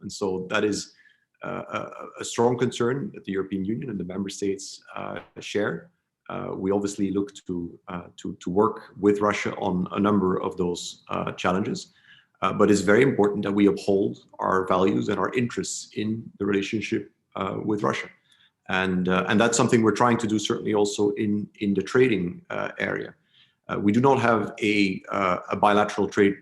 And so that is a strong concern that the European Union and the member states share. We obviously look to work with Russia on a number of those challenges, but it's very important that we uphold our values and our interests in the relationship with Russia, and that's something we're trying to do certainly also in the trading area. We do not have a bilateral trade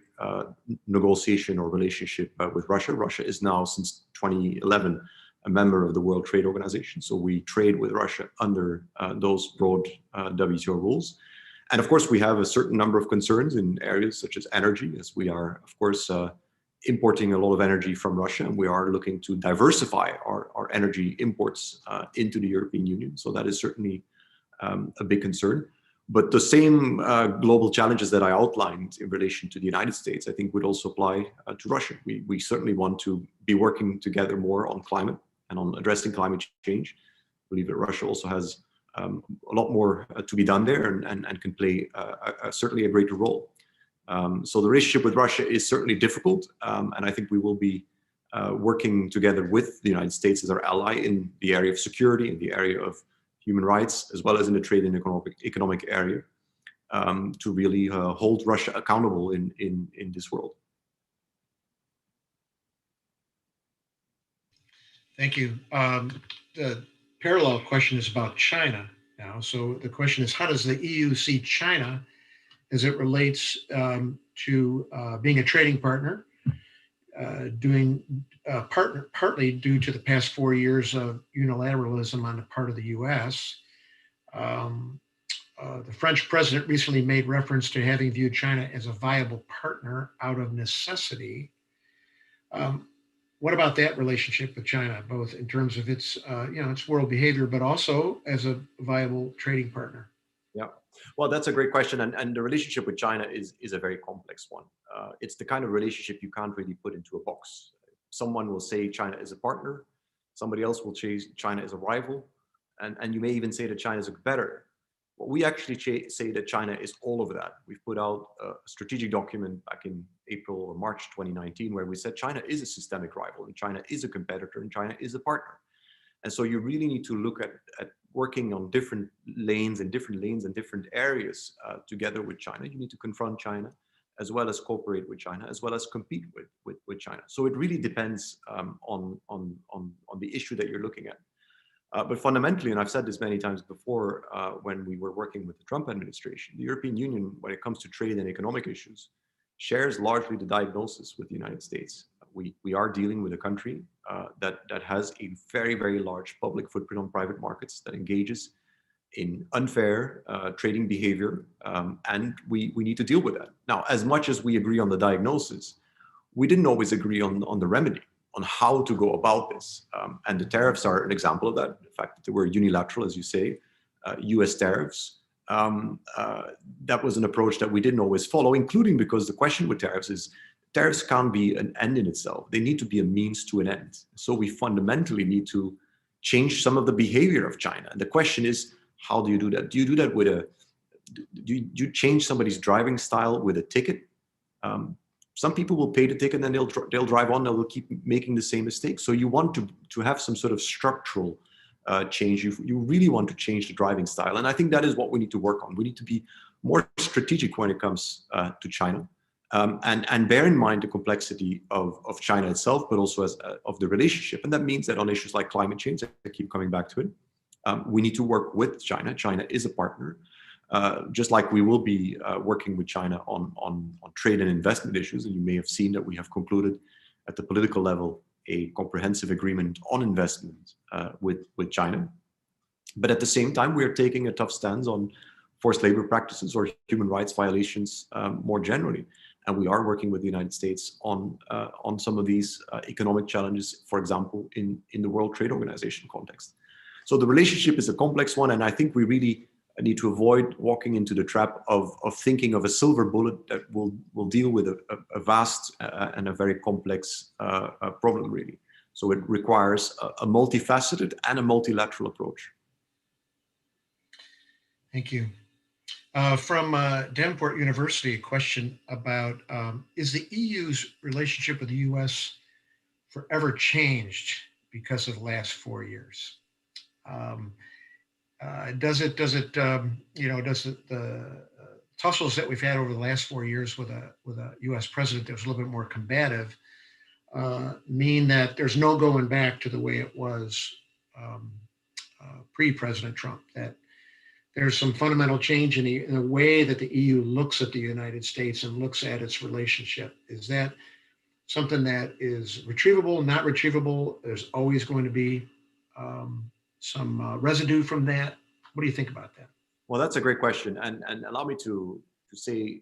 negotiation or relationship with Russia. Russia is now, since 2011, a member of the World Trade Organization. So we trade with Russia under those broad WTO rules. And of course, we have a certain number of concerns in areas such as energy, as we are, of course, importing a lot of energy from Russia. And we are looking to diversify our energy imports into the European Union. So that is certainly a big concern. But the same global challenges that I outlined in relation to the United States, I think would also apply to Russia. We certainly want to be working together more on climate and on addressing climate change. I believe that Russia also has a lot more to be done there, and can play certainly a greater role. So the relationship with Russia is certainly difficult, and I think we will be working together with the United States as our ally in the area of security, in the area of human rights, as well as in the trade and economic area, to really hold Russia accountable in this world. Thank you. The parallel question is about China now. So the question is, how does the EU see China as it relates to being a trading partner, partly due to the past 4 years of unilateralism on the part of the US. The French president recently made reference to having viewed China as a viable partner out of necessity. What about that relationship with China, both in terms of its world behavior, but also as a viable trading partner? Yeah, well, that's a great question. And the relationship with China is a very complex one. It's the kind of relationship you can't really put into a box. Someone will say China is a partner. Somebody else will say China is a rival. And you may even say that China is a competitor. Well, we actually say that China is all of that. We've put out a strategic document back in April or March 2019, where we said China is a systemic rival, and China is a competitor, and China is a partner. And so you really need to look at working on different lanes and different areas together with China. You need to confront China, as well as cooperate with China, as well as compete with China. So it really depends on the issue that you're looking at. But fundamentally, and I've said this many times before, when we were working with the Trump administration, the European Union, when it comes to trade and economic issues, shares largely the diagnosis with the United States. We are dealing with a country that has a very, very large public footprint on private markets, that engages in unfair trading behavior, and we need to deal with that. Now, as much as we agree on the diagnosis, we didn't always agree on the remedy, on how to go about this. And the tariffs are an example of that. The fact that they were unilateral, as you say, US tariffs. That was an approach that we didn't always follow, including because the question with tariffs is, tariffs can't be an end in itself. They need to be a means to an end. So we fundamentally need to change some of the behavior of China. And the question is, how do you do that? Do you do that with do you change somebody's driving style with a ticket? Some people will pay the ticket and then they'll drive on, they'll keep making the same mistake. So you want to have some sort of structural change. You really want to change the driving style. And I think that is what we need to work on. We need to be more strategic when it comes to China, and bear in mind the complexity of China itself, but also of the relationship. And that means that on issues like climate change, I keep coming back to it, we need to work with China. China is a partner. Just like we will be working with China on trade and investment issues. And you may have seen that we have concluded at the political level a comprehensive agreement on investment with China. But at the same time, we are taking a tough stance on forced labor practices or human rights violations more generally. And we are working with the United States on some of these economic challenges, for example, in the World Trade Organization context. So the relationship is a complex one, and I think we really need to avoid walking into the trap of thinking of a silver bullet that will deal with a vast and a very complex problem, really. So it requires a multifaceted and a multilateral approach. Thank you. From Danport University, a question about is the EU's relationship with the US forever changed because of the last 4 years? Um, does it, the tussles that we've had over the last 4 years with a U.S. president that was a little bit more combative mean that there's no going back to the way it was um, pre-President Trump? That there's some fundamental change in the way that the EU looks at the United States and looks at its relationship. Is that something that is retrievable, not retrievable? There's always going to be some residue from that. What do you think about that? Well, that's a great question, and allow me to say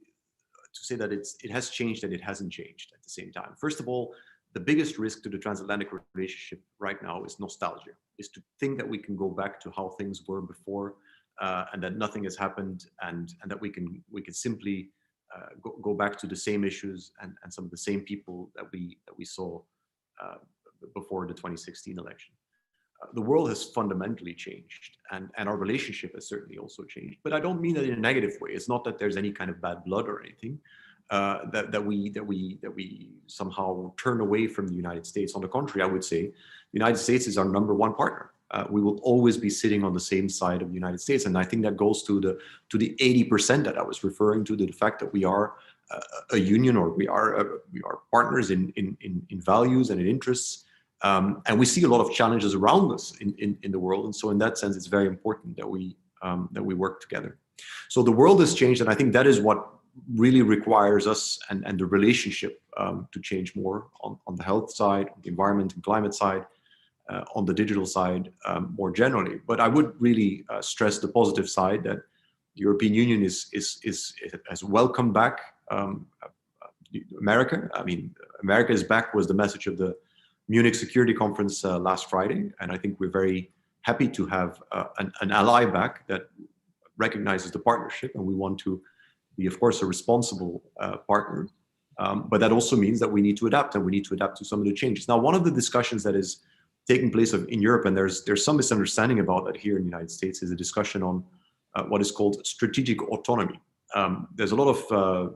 that it has changed and it hasn't changed at the same time. First of all, the biggest risk to the transatlantic relationship right now is nostalgia, is to think that we can go back to how things were before, and that nothing has happened, and that we can simply go back to the same issues and some of the same people that we saw uh, before the 2016 election. The world has fundamentally changed, and our relationship has certainly also changed. But I don't mean that in a negative way. It's not that there's any kind of bad blood or anything, that we somehow turn away from the United States. On the contrary, I would say the United States is our number one partner. We will always be sitting on the same side of the United States, and I think that goes to the 80% that I was referring to, the fact that we are a union, or we are partners in values and in interests. And we see a lot of challenges around us in the world. And so in that sense, it's very important that we work together. So the world has changed, and I think that is what really requires us and the relationship to change more on the health side, on the environment and climate side, on the digital side, more generally. But I would really stress the positive side, that the European Union has welcomed back America. I mean, America is back was the message of the Munich Security Conference last Friday, and I think we're very happy to have an ally back that recognizes the partnership, and we want to be, of course, a responsible partner. But that also means that we need to adapt, and we need to adapt to some of the changes. Now, one of the discussions that is taking place in Europe, and there's some misunderstanding about that here in the United States, is a discussion on what is called strategic autonomy. There's a lot of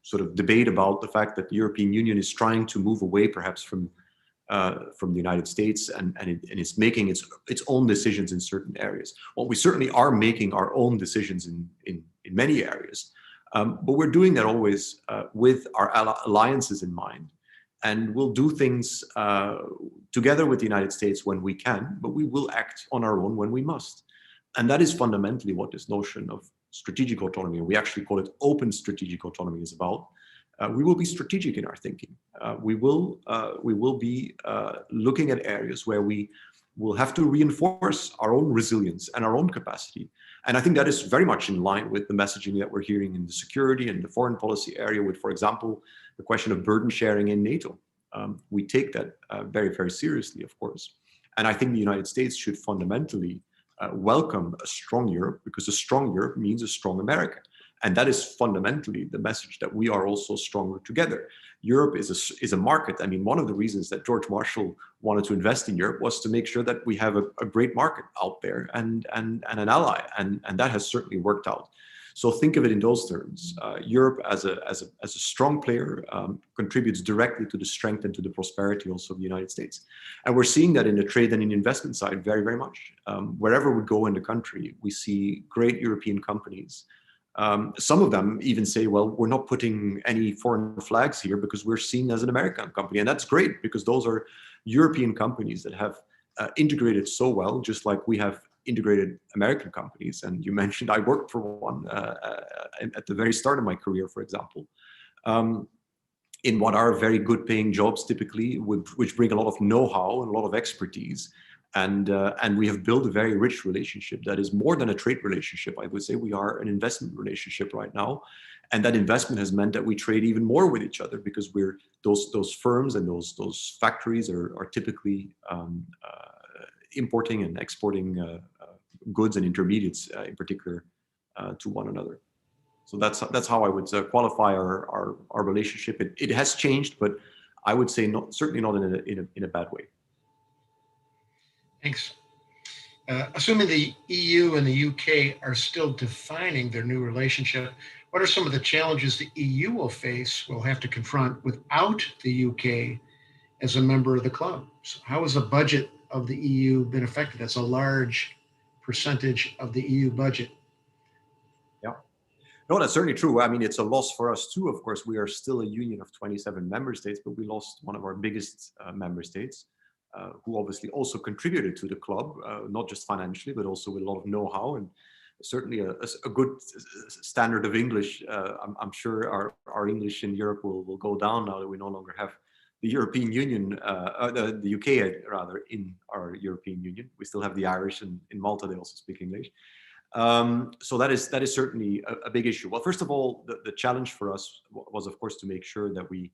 sort of debate about the fact that the European Union is trying to move away, perhaps, from the United States, and it's making its own decisions in certain areas. Well, we certainly are making our own decisions in many areas, but we're doing that always with our alliances in mind, and we'll do things together with the United States when we can, but we will act on our own when we must. And that is fundamentally what this notion of strategic autonomy, we actually call it open strategic autonomy, is about. We will be strategic in our thinking. We will be looking at areas where we will have to reinforce our own resilience and our own capacity. And I think that is very much in line with the messaging that we're hearing in the security and the foreign policy area with, for example, the question of burden sharing in NATO. We take that very, very seriously, of course. And I think the United States should fundamentally welcome a strong Europe, because a strong Europe means a strong America. And that is fundamentally the message, that we are also stronger together. Europe is a market. I mean, one of the reasons that George Marshall wanted to invest in Europe was to make sure that we have a great market out there and an ally, and that has certainly worked out. So think of it in those terms. Europe as a strong player contributes directly to the strength and to the prosperity also of the United States. And we're seeing that in the trade and in investment side very, very much. Wherever we go in the country, we see great European companies. Some of them even say, well, we're not putting any foreign flags here because we're seen as an American company. And that's great, because those are European companies that have integrated so well, just like we have integrated American companies. And you mentioned I worked for one at the very start of my career, for example, in what are very good paying jobs typically, which bring a lot of know-how and a lot of expertise. And we have built a very rich relationship that is more than a trade relationship. I would say we are an investment relationship right now. And that investment has meant that we trade even more with each other, because we're those firms and those factories are typically importing and exporting goods and intermediates in particular to one another. So that's how I would qualify our relationship. It has changed, but I would say certainly not in a bad way. Thanks. Assuming the EU and the UK are still defining their new relationship, what are some of the challenges the EU will have to confront without the UK as a member of the club? So how has the budget of the EU been affected? That's a large percentage of the EU budget. Yeah. No, that's certainly true. I mean, it's a loss for us too. Of course, we are still a union of 27 member states, but we lost one of our biggest member states, who obviously also contributed to the club, not just financially, but also with a lot of know-how and certainly a good standard of English. I'm sure our English in Europe will go down now that we no longer have the European Union, the UK rather, in our European Union. We still have the Irish, and in Malta they also speak English. So that is certainly a big issue. Well, first of all, the challenge for us was, of course, to make sure that we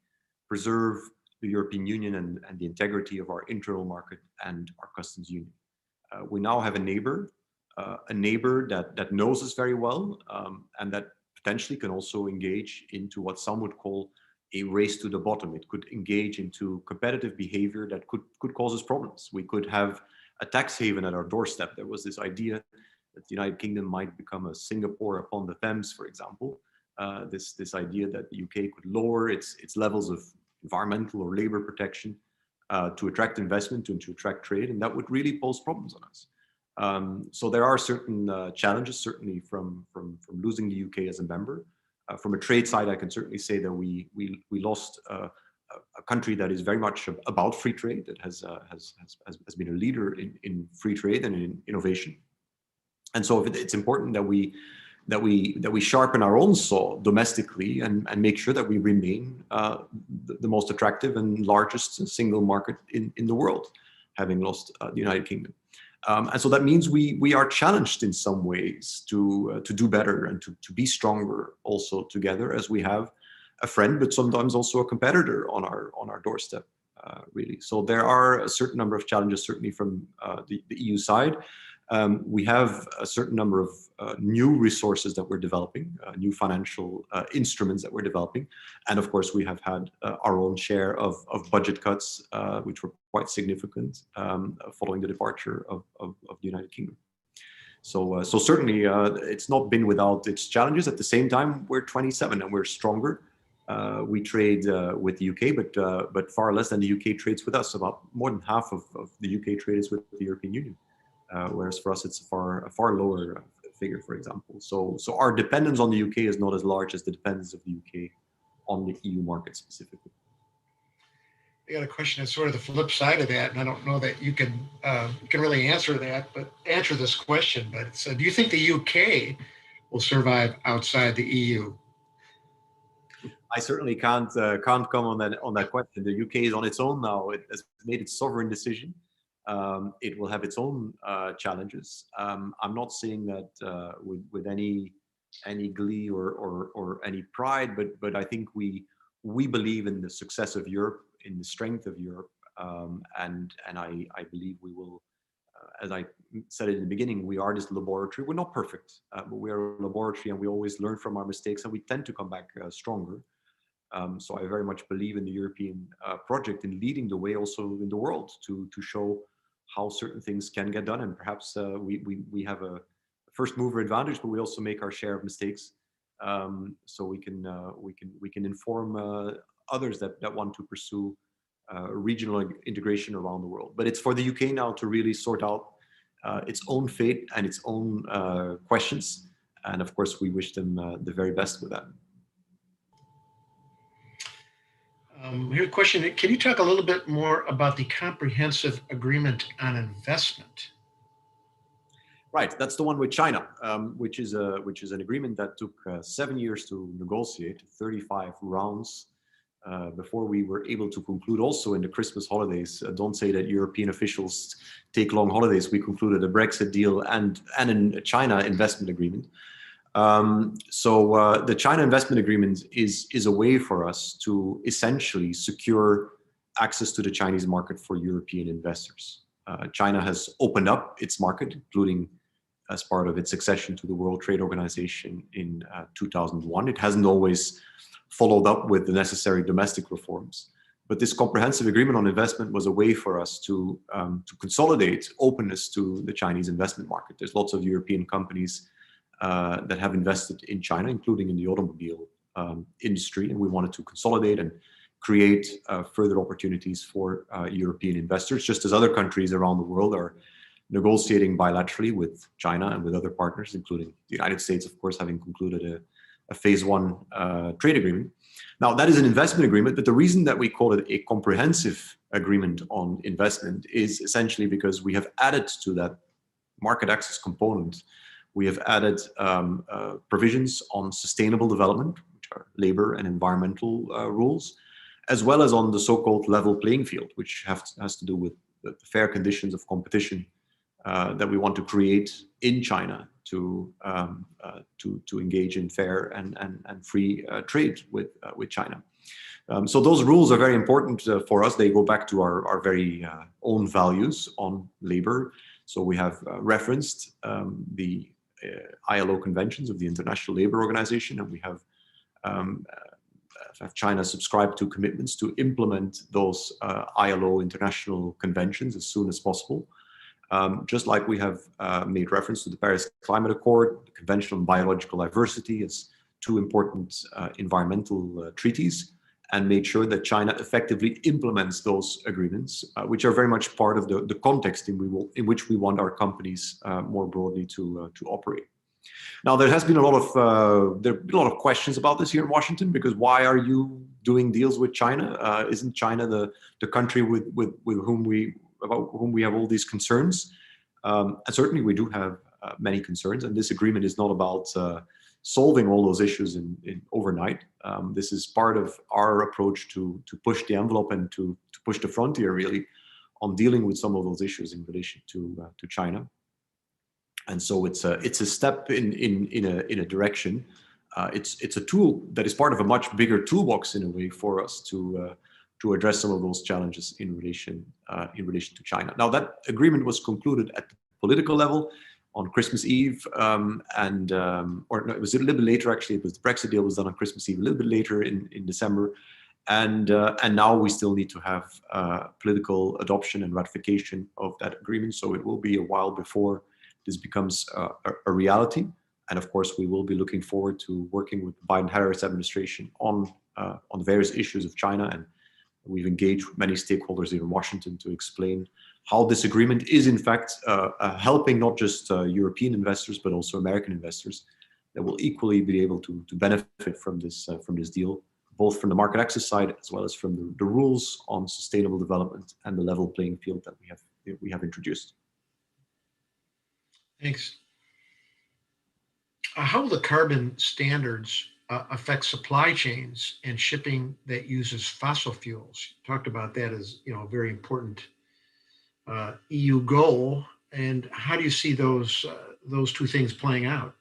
preserve the European Union and the integrity of our internal market and our customs union. We now have a neighbor that knows us very well, and that potentially can also engage into what some would call a race to the bottom. It could engage into competitive behavior that could cause us problems. We could have a tax haven at our doorstep. There was this idea that the United Kingdom might become a Singapore upon the Thames, for example. This idea that the UK could lower its levels of environmental or labor protection to attract investment and to attract trade, and that would really pose problems on us. So there are certain challenges, certainly from losing the UK as a member. From a trade side, I can certainly say that we lost a country that is very much about free trade, that has been a leader in free trade and in innovation. And so it's important that we sharpen our own saw domestically and make sure that we remain the most attractive and largest single market in the world, having lost the United Kingdom. And so that means we are challenged in some ways to do better and to be stronger also together, as we have a friend, but sometimes also a competitor on our doorstep, really. So there are a certain number of challenges, certainly from the EU side. We have a certain number of new resources that we're developing, new financial instruments that we're developing. And of course, we have had our own share of budget cuts, which were quite significant following the departure of the United Kingdom. So certainly it's not been without its challenges. At the same time, we're 27 and we're stronger. We trade with the UK, but far less than the UK trades with us. About more than half of the UK trade is with the European Union. Whereas for us, it's a far lower figure, for example. So our dependence on the UK is not as large as the dependence of the UK on the EU market specifically. I got a question that's sort of the flip side of that, and I don't know that you can really answer this question. But it's, do you think the UK will survive outside the EU? I certainly can't comment on that question. The UK is on its own now. It has made its sovereign decision. It will have its own challenges. I'm not saying that with any glee or any pride, but I think we believe in the success of Europe, in the strength of Europe, and I believe we will. As I said in the beginning, we are this laboratory. We're not perfect, but we are a laboratory, and we always learn from our mistakes, and we tend to come back stronger. So I very much believe in the European project, in leading the way also in the world to show how certain things can get done, and perhaps we have a first mover advantage, but we also make our share of mistakes, so we can inform others that want to pursue regional integration around the world. But it's for the UK now to really sort out its own fate and its own questions, and of course we wish them the very best with that. Here's a question. Can you talk a little bit more about the Comprehensive Agreement on Investment? Right, that's the one with China, which is an agreement that took 7 years to negotiate, 35 rounds before we were able to conclude. Also in the Christmas holidays, don't say that European officials take long holidays. We concluded a Brexit deal and a China investment agreement. So the China investment agreement is a way for us to essentially secure access to the Chinese market for European investors. China has opened up its market, including as part of its accession to the World Trade Organization in 2001. It hasn't always followed up with the necessary domestic reforms. But this comprehensive agreement on investment was a way for us to consolidate openness to the Chinese investment market. There's lots of European companies that have invested in China, including in the automobile industry, and we wanted to consolidate and create further opportunities for European investors, just as other countries around the world are negotiating bilaterally with China and with other partners, including the United States, of course, having concluded a phase one trade agreement. Now, that is an investment agreement, but the reason that we call it a comprehensive agreement on investment is essentially because we have added to that market access component, we have added provisions on sustainable development, which are labor and environmental rules, as well as on the so-called level playing field, which has to do with the fair conditions of competition that we want to create in China to engage in fair and free trade with China. So those rules are very important for us. They go back to our very own values on labor. So we have referenced the ILO conventions of the International Labour Organization, and we have China subscribed to commitments to implement those ILO international conventions as soon as possible. Just like we have made reference to the Paris Climate Accord, the Convention on Biological Diversity as two important environmental treaties, and made sure that China effectively implements those agreements, which are very much part of the context in which we want our companies more broadly to operate. Now, there has been a lot of questions about this here in Washington, because why are you doing deals with China? Isn't China the country with whom we have all these concerns? And certainly we do have many concerns, and this agreement is not about solving all those issues in overnight. This is part of our approach to push the envelope and to push the frontier, really, on dealing with some of those issues in relation to China. And so it's a step in a direction. It's a tool that is part of a much bigger toolbox in a way for us to address some of those challenges in relation to China. Now, that agreement was concluded at the political level on Christmas Eve, or no, it was a little bit later actually. It was the Brexit deal was done on Christmas Eve, a little bit later in December, and now we still need to have political adoption and ratification of that agreement. So it will be a while before this becomes a reality. And of course, we will be looking forward to working with the Biden-Harris administration on various issues of China, and we've engaged with many stakeholders here in Washington to explain how this agreement is in fact helping not just European investors, but also American investors that will equally be able to benefit from this deal, both from the market access side as well as from the rules on sustainable development and the level playing field that we have introduced. Thanks. How will the carbon standards affect supply chains and shipping that uses fossil fuels? You talked about that as a very important EU goal, and how do you see those two things playing out?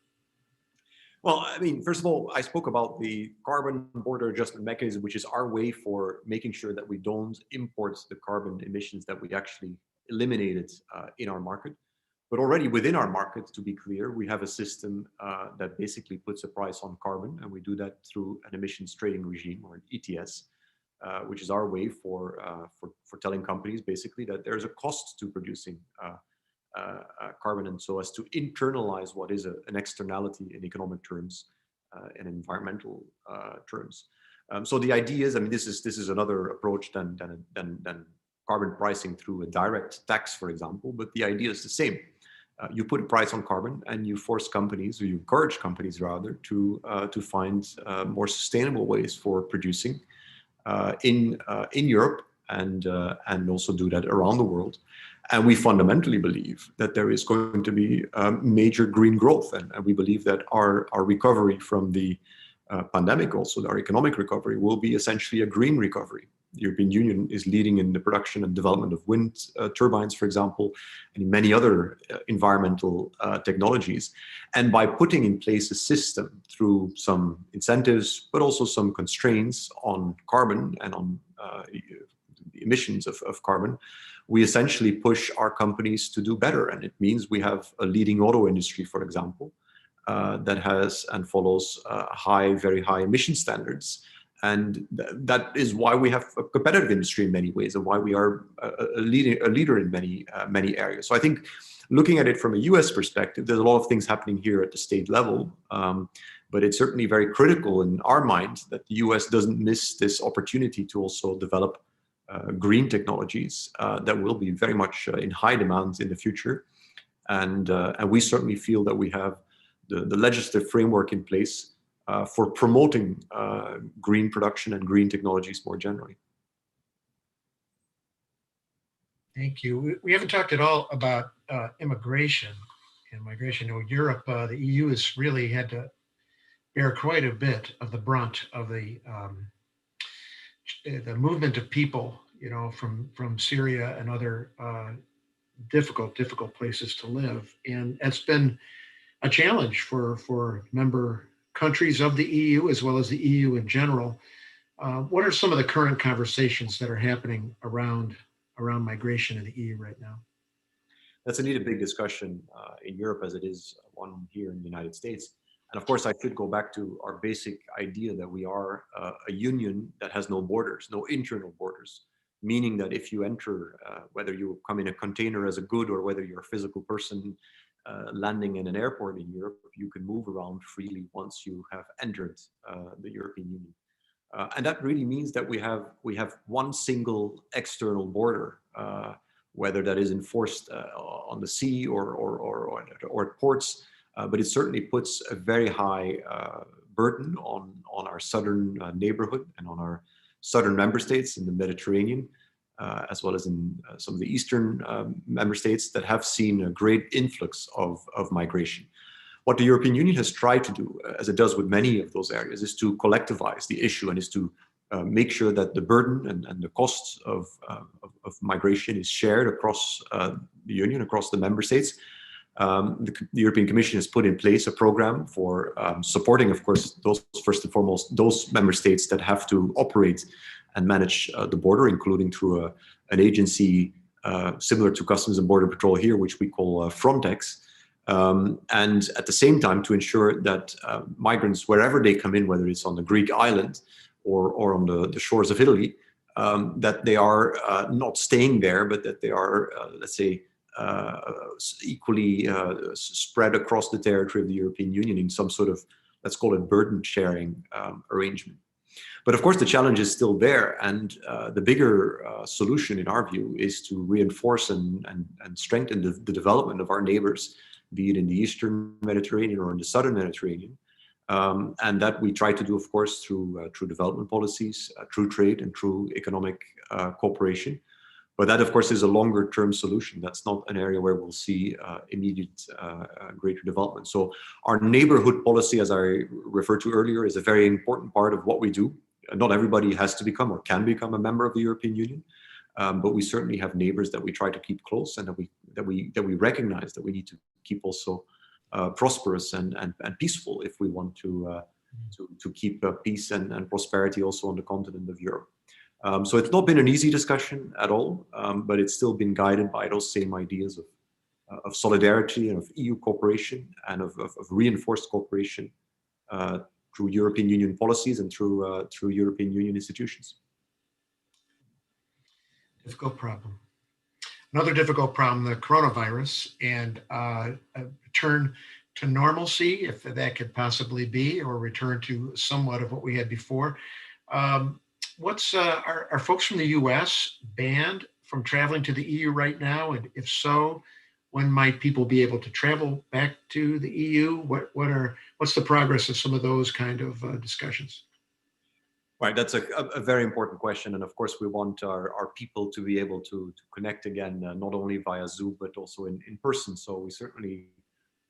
Well, I mean, first of all, I spoke about the carbon border adjustment mechanism, which is our way for making sure that we don't import the carbon emissions that we actually eliminated in our market. But already within our market, to be clear, we have a system that basically puts a price on carbon, and we do that through an emissions trading regime, or an ETS, which is our way for telling companies basically that there's a cost to producing carbon, and so as to internalize what is an externality in economic terms and environmental terms. So the idea is, I mean, this is another approach than carbon pricing through a direct tax, for example, but the idea is the same. You put a price on carbon, and you force companies, or you encourage companies rather, to find more sustainable ways for producing in Europe, and also do that around the world. And we fundamentally believe that there is going to be major green growth, and we believe that our recovery from the pandemic, also our economic recovery, will be essentially a green recovery. The European Union is leading in the production and development of wind turbines, for example, and many other environmental technologies. And by putting in place a system through some incentives, but also some constraints on carbon and on the emissions of carbon, we essentially push our companies to do better. And it means we have a leading auto industry, for example, that has and follows very high emission standards. And that is why we have a competitive industry in many ways, and why we are a leader in many areas. So I think looking at it from a US perspective, there's a lot of things happening here at the state level, but it's certainly very critical in our mind that the US doesn't miss this opportunity to also develop green technologies that will be very much in high demand in the future. And we certainly feel that we have the legislative framework in place for promoting green production and green technologies more generally. Thank you. We haven't talked at all about immigration and migration. You know, Europe, the EU has really had to bear quite a bit of the brunt of the movement of people, you know, from Syria and other difficult places to live, and that's been a challenge for member countries of the EU as well as the EU in general. What are some of the current conversations that are happening around migration in the EU right now? That's indeed a big discussion in Europe, as it is one here in the United States. And of course, I should go back to our basic idea that we are a union that has no borders, no internal borders, meaning that if you enter, whether you come in a container as a good or whether you're a physical person landing in an airport in Europe, you can move around freely once you have entered the European Union. And that really means that we have one single external border, whether that is enforced on the sea or at ports, but it certainly puts a very high burden on our southern neighborhood and on our southern member states in the Mediterranean, as well as in some of the eastern member states that have seen a great influx of migration. What the European Union has tried to do, as it does with many of those areas, is to collectivize the issue and is to make sure that the burden and the costs of migration is shared across the Union, across the member states. The European Commission has put in place a program for supporting, of course, those first and foremost, those member states that have to operate and manage the border, including through an agency similar to Customs and Border Patrol here, which we call Frontex. And at the same time to ensure that migrants, wherever they come in, whether it's on the Greek island or on the shores of Italy, that they are not staying there, but that they are, let's say, equally spread across the territory of the European Union in some sort of, let's call it, burden sharing arrangement. But of course, the challenge is still there. And the bigger solution, in our view, is to reinforce and strengthen the development of our neighbors, be it in the Eastern Mediterranean or in the Southern Mediterranean. And that we try to do, of course, through development policies, through trade and through economic cooperation. But that, of course, is a longer term solution. That's not an area where we'll see immediate greater development. So our neighborhood policy, as I referred to earlier, is a very important part of what we do. Not everybody has to become or can become a member of the European Union. But we certainly have neighbors that we try to keep close and that we recognize that we need to keep also prosperous and peaceful if we want to keep peace and prosperity also on the continent of Europe. So it's not been an easy discussion at all, but it's still been guided by those same ideas of solidarity and of EU cooperation and of reinforced cooperation through European Union policies and through European Union institutions. Difficult problem. Another difficult problem, the coronavirus and a return to normalcy, if that could possibly be, or return to somewhat of what we had before. Are folks from the US banned from traveling to the EU right now? And if so, when might people be able to travel back to the EU? What's the progress of some of those kind of discussions? Right, that's a very important question. And of course, we want our people to be able to connect again, not only via Zoom, but also in person. So we certainly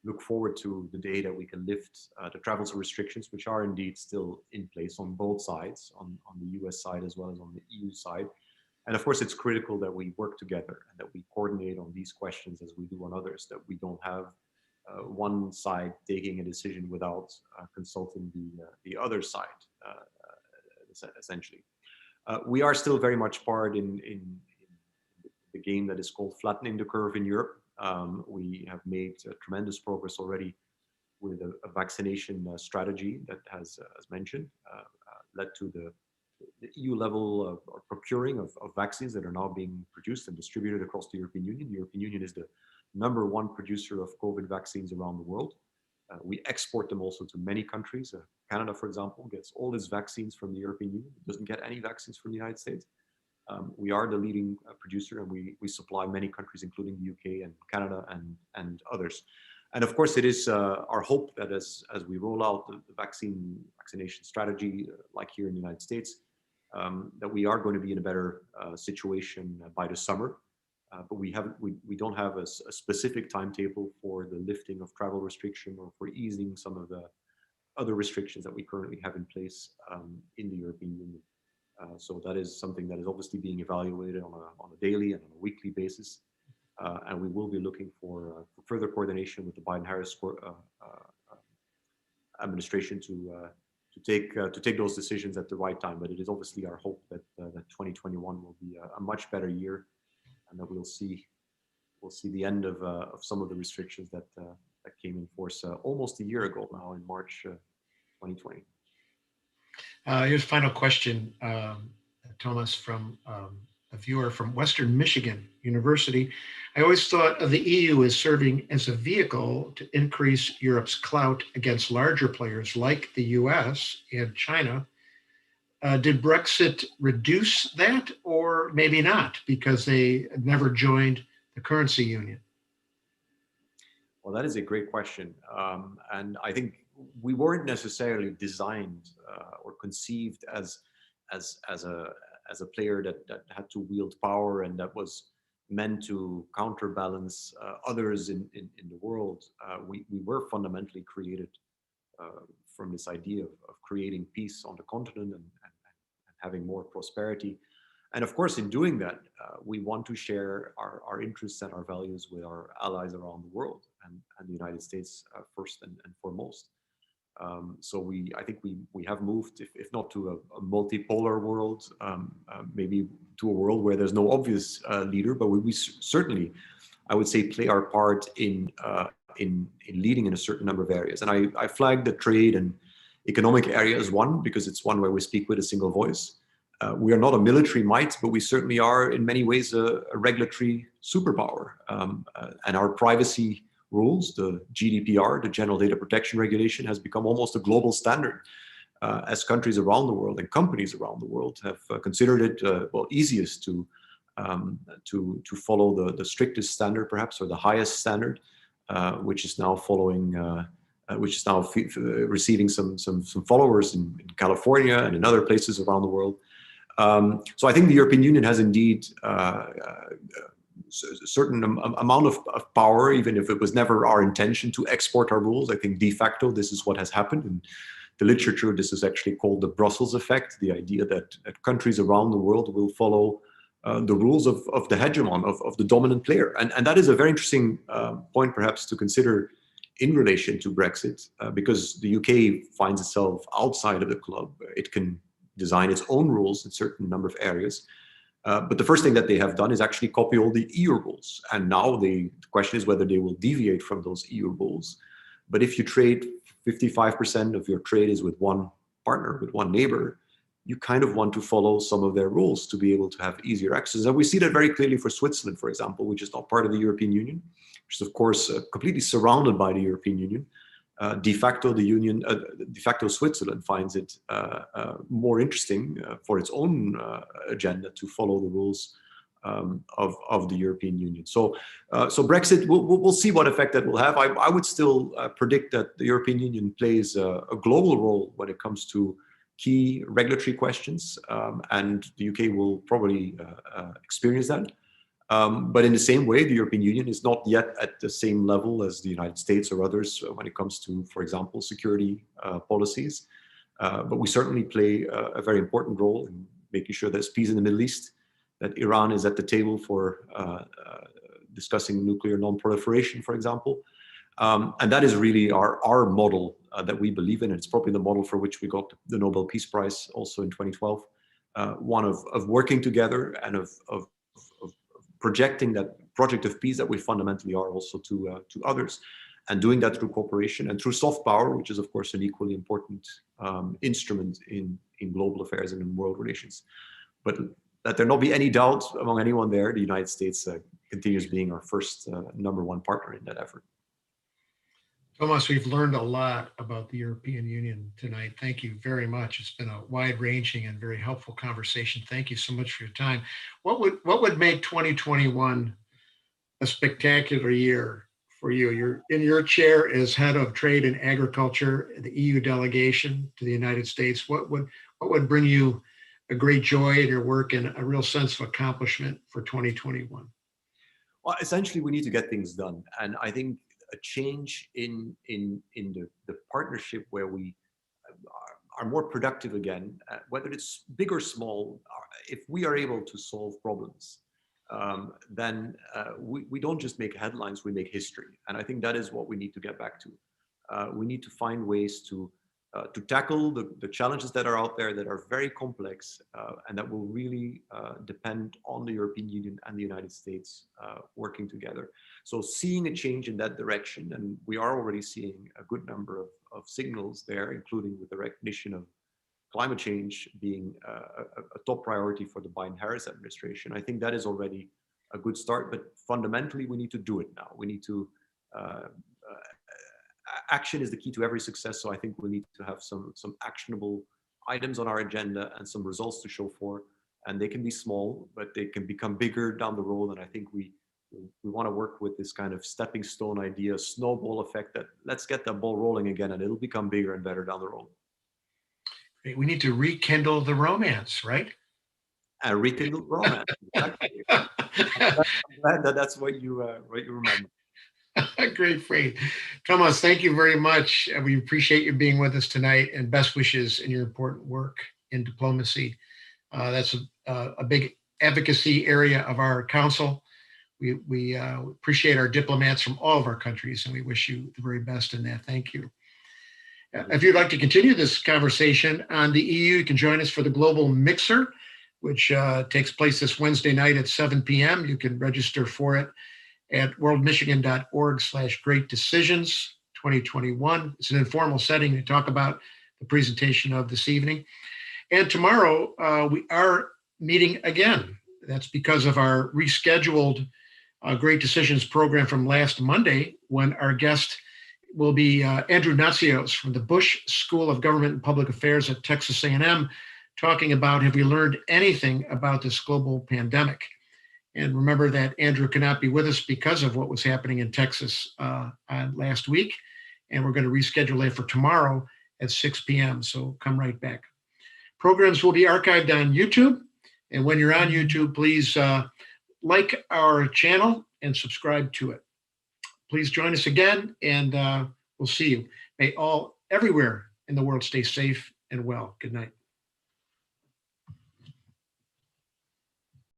look forward to the day that we can lift the travel restrictions, which are indeed still in place on both sides, on the US side as well as on the EU side. And of course, it's critical that we work together and that we coordinate on these questions as we do on others, that we don't have one side taking a decision without consulting the other side, essentially. We are still very much part in the game that is called flattening the curve in Europe. We have made tremendous progress already with a vaccination strategy that has, as mentioned, led to the the EU level of procuring of vaccines that are now being produced and distributed across the European Union. The European Union is the #1 producer of COVID vaccines around the world. We export them also to many countries. Canada, for example, gets all its vaccines from the European Union. It doesn't get any vaccines from the United States. We are the leading producer, and we supply many countries, including the UK and Canada and others. And of course, it is our hope that as we roll out the vaccination strategy, like here in the United States, that we are going to be in a better situation by the summer. But we don't have a specific timetable for the lifting of travel restriction or for easing some of the other restrictions that we currently have in place in the European Union. So that is something that is obviously being evaluated on a daily and on a weekly basis. And we will be looking for further coordination with the Biden-Harris administration to take those decisions at the right time. But it is obviously our hope that 2021 will be a much better year, and that we'll see the end of some of the restrictions that came in force almost a year ago now in March 2020. Here's a final question, Thomas, from a viewer from Western Michigan University. I always thought of the EU as serving as a vehicle to increase Europe's clout against larger players like the US and China. Did Brexit reduce that, or maybe not, because they never joined the currency union? Well, that is a great question. And I think we weren't necessarily designed or conceived as a player that had to wield power and that was meant to counterbalance others in the world. We were fundamentally created from this idea of creating peace on the continent and having more prosperity. And of course, in doing that, we want to share our interests and our values with our allies around the world, and the United States first and foremost. So I think we have moved, if not to a multipolar world, maybe to a world where there's no obvious leader, but we certainly, I would say, play our part in leading in a certain number of areas. And I flagged the trade and economic area as one, because it's one where we speak with a single voice. We are not a military might, but we certainly are in many ways a regulatory superpower. And our privacy rules, the GDPR, the General Data Protection Regulation, has become almost a global standard as countries around the world and companies around the world have considered it easiest to follow the strictest standard, perhaps, or the highest standard, which is now receiving some followers in California and in other places around the world. So I think the European Union has indeed a certain amount of power, even if it was never our intention to export our rules. I think de facto, this is what has happened. In the literature, this is actually called the Brussels effect, the idea that countries around the world will follow the rules of the hegemon, of the dominant player. And that is a very interesting point, perhaps, to consider in relation to Brexit, because the UK finds itself outside of the club. It can design its own rules in a certain number of areas. But the first thing that they have done is actually copy all the EU rules. And now the question is whether they will deviate from those EU rules. But if you trade 55% of your trade is with one partner, with one neighbor, you kind of want to follow some of their rules to be able to have easier access. And we see that very clearly for Switzerland, for example, which is not part of the European Union, which is, of course, completely surrounded by the European Union. De facto Switzerland finds it more interesting for its own agenda to follow the rules of the European Union. So Brexit, we'll see what effect that will have. I would still predict that the European Union plays a global role when it comes to key regulatory questions, and the UK will probably experience that. But in the same way, the European Union is not yet at the same level as the United States or others when it comes to, for example, security policies. But we certainly play a very important role in making sure there's peace in the Middle East, that Iran is at the table for discussing nuclear non-proliferation, for example. And that is really our model that we believe in. And it's probably the model for which we got the Nobel Peace Prize also in 2012. One of working together and of projecting that project of peace that we fundamentally are also to others. and doing that through cooperation and through soft power, which is of course an equally important instrument in global affairs and in world relations. But let there not be any doubt among anyone there, the United States continues being our first number one partner in that effort. Tomas, we've learned a lot about the European Union tonight. Thank you very much. It's been a wide-ranging and very helpful conversation. Thank you so much for your time. What would make 2021 a spectacular year for you? You're in your chair as head of trade and agriculture, the EU delegation to the United States. What would bring you a great joy in your work and a real sense of accomplishment for 2021? Well, essentially, we need to get things done, and I think a change in the partnership where we are more productive again, whether it's big or small. If we are able to solve problems, then we don't just make headlines, we make history. And I think that is what we need to get back to. We need to find ways to tackle the challenges that are out there that are very complex and that will really depend on the European Union and the United States working together. So seeing a change in that direction, and we are already seeing a good number of signals there, including with the recognition of climate change being a top priority for the Biden-Harris administration. I think that is already a good start, but fundamentally we need to do it now. We need to, action is the key to every success. So I think we need to have some actionable items on our agenda and some results to show for, and they can be small, but they can become bigger down the road. And I think we want to work with this kind of stepping stone idea, snowball effect, that let's get that ball rolling again and it'll become bigger and better down the road. We need to rekindle the romance, right? And rekindle romance. Exactly. I'm glad that's what you remember. Great phrase. Tomas, thank you very much. We appreciate you being with us tonight, and best wishes in your important work in diplomacy. That's a big advocacy area of our council. We appreciate our diplomats from all of our countries, and we wish you the very best in that. Thank you. If you'd like to continue this conversation on the EU, you can join us for the Global Mixer, which takes place this Wednesday night at 7 p.m. You can register for it at worldmichigan.org/great-decisions 2021. It's an informal setting to talk about the presentation of this evening. And tomorrow we are meeting again. That's because of our rescheduled Great Decisions program from last Monday, when our guest will be Andrew Natsios from the Bush School of Government and Public Affairs at Texas A&M, talking about, have we learned anything about this global pandemic? And remember that Andrew cannot be with us because of what was happening in Texas last week. And we're going to reschedule it for tomorrow at 6 p.m. So come right back. Programs will be archived on YouTube. And when you're on YouTube, please like our channel and subscribe to it. Please join us again, and we'll see you. May all everywhere in the world stay safe and well. Good night.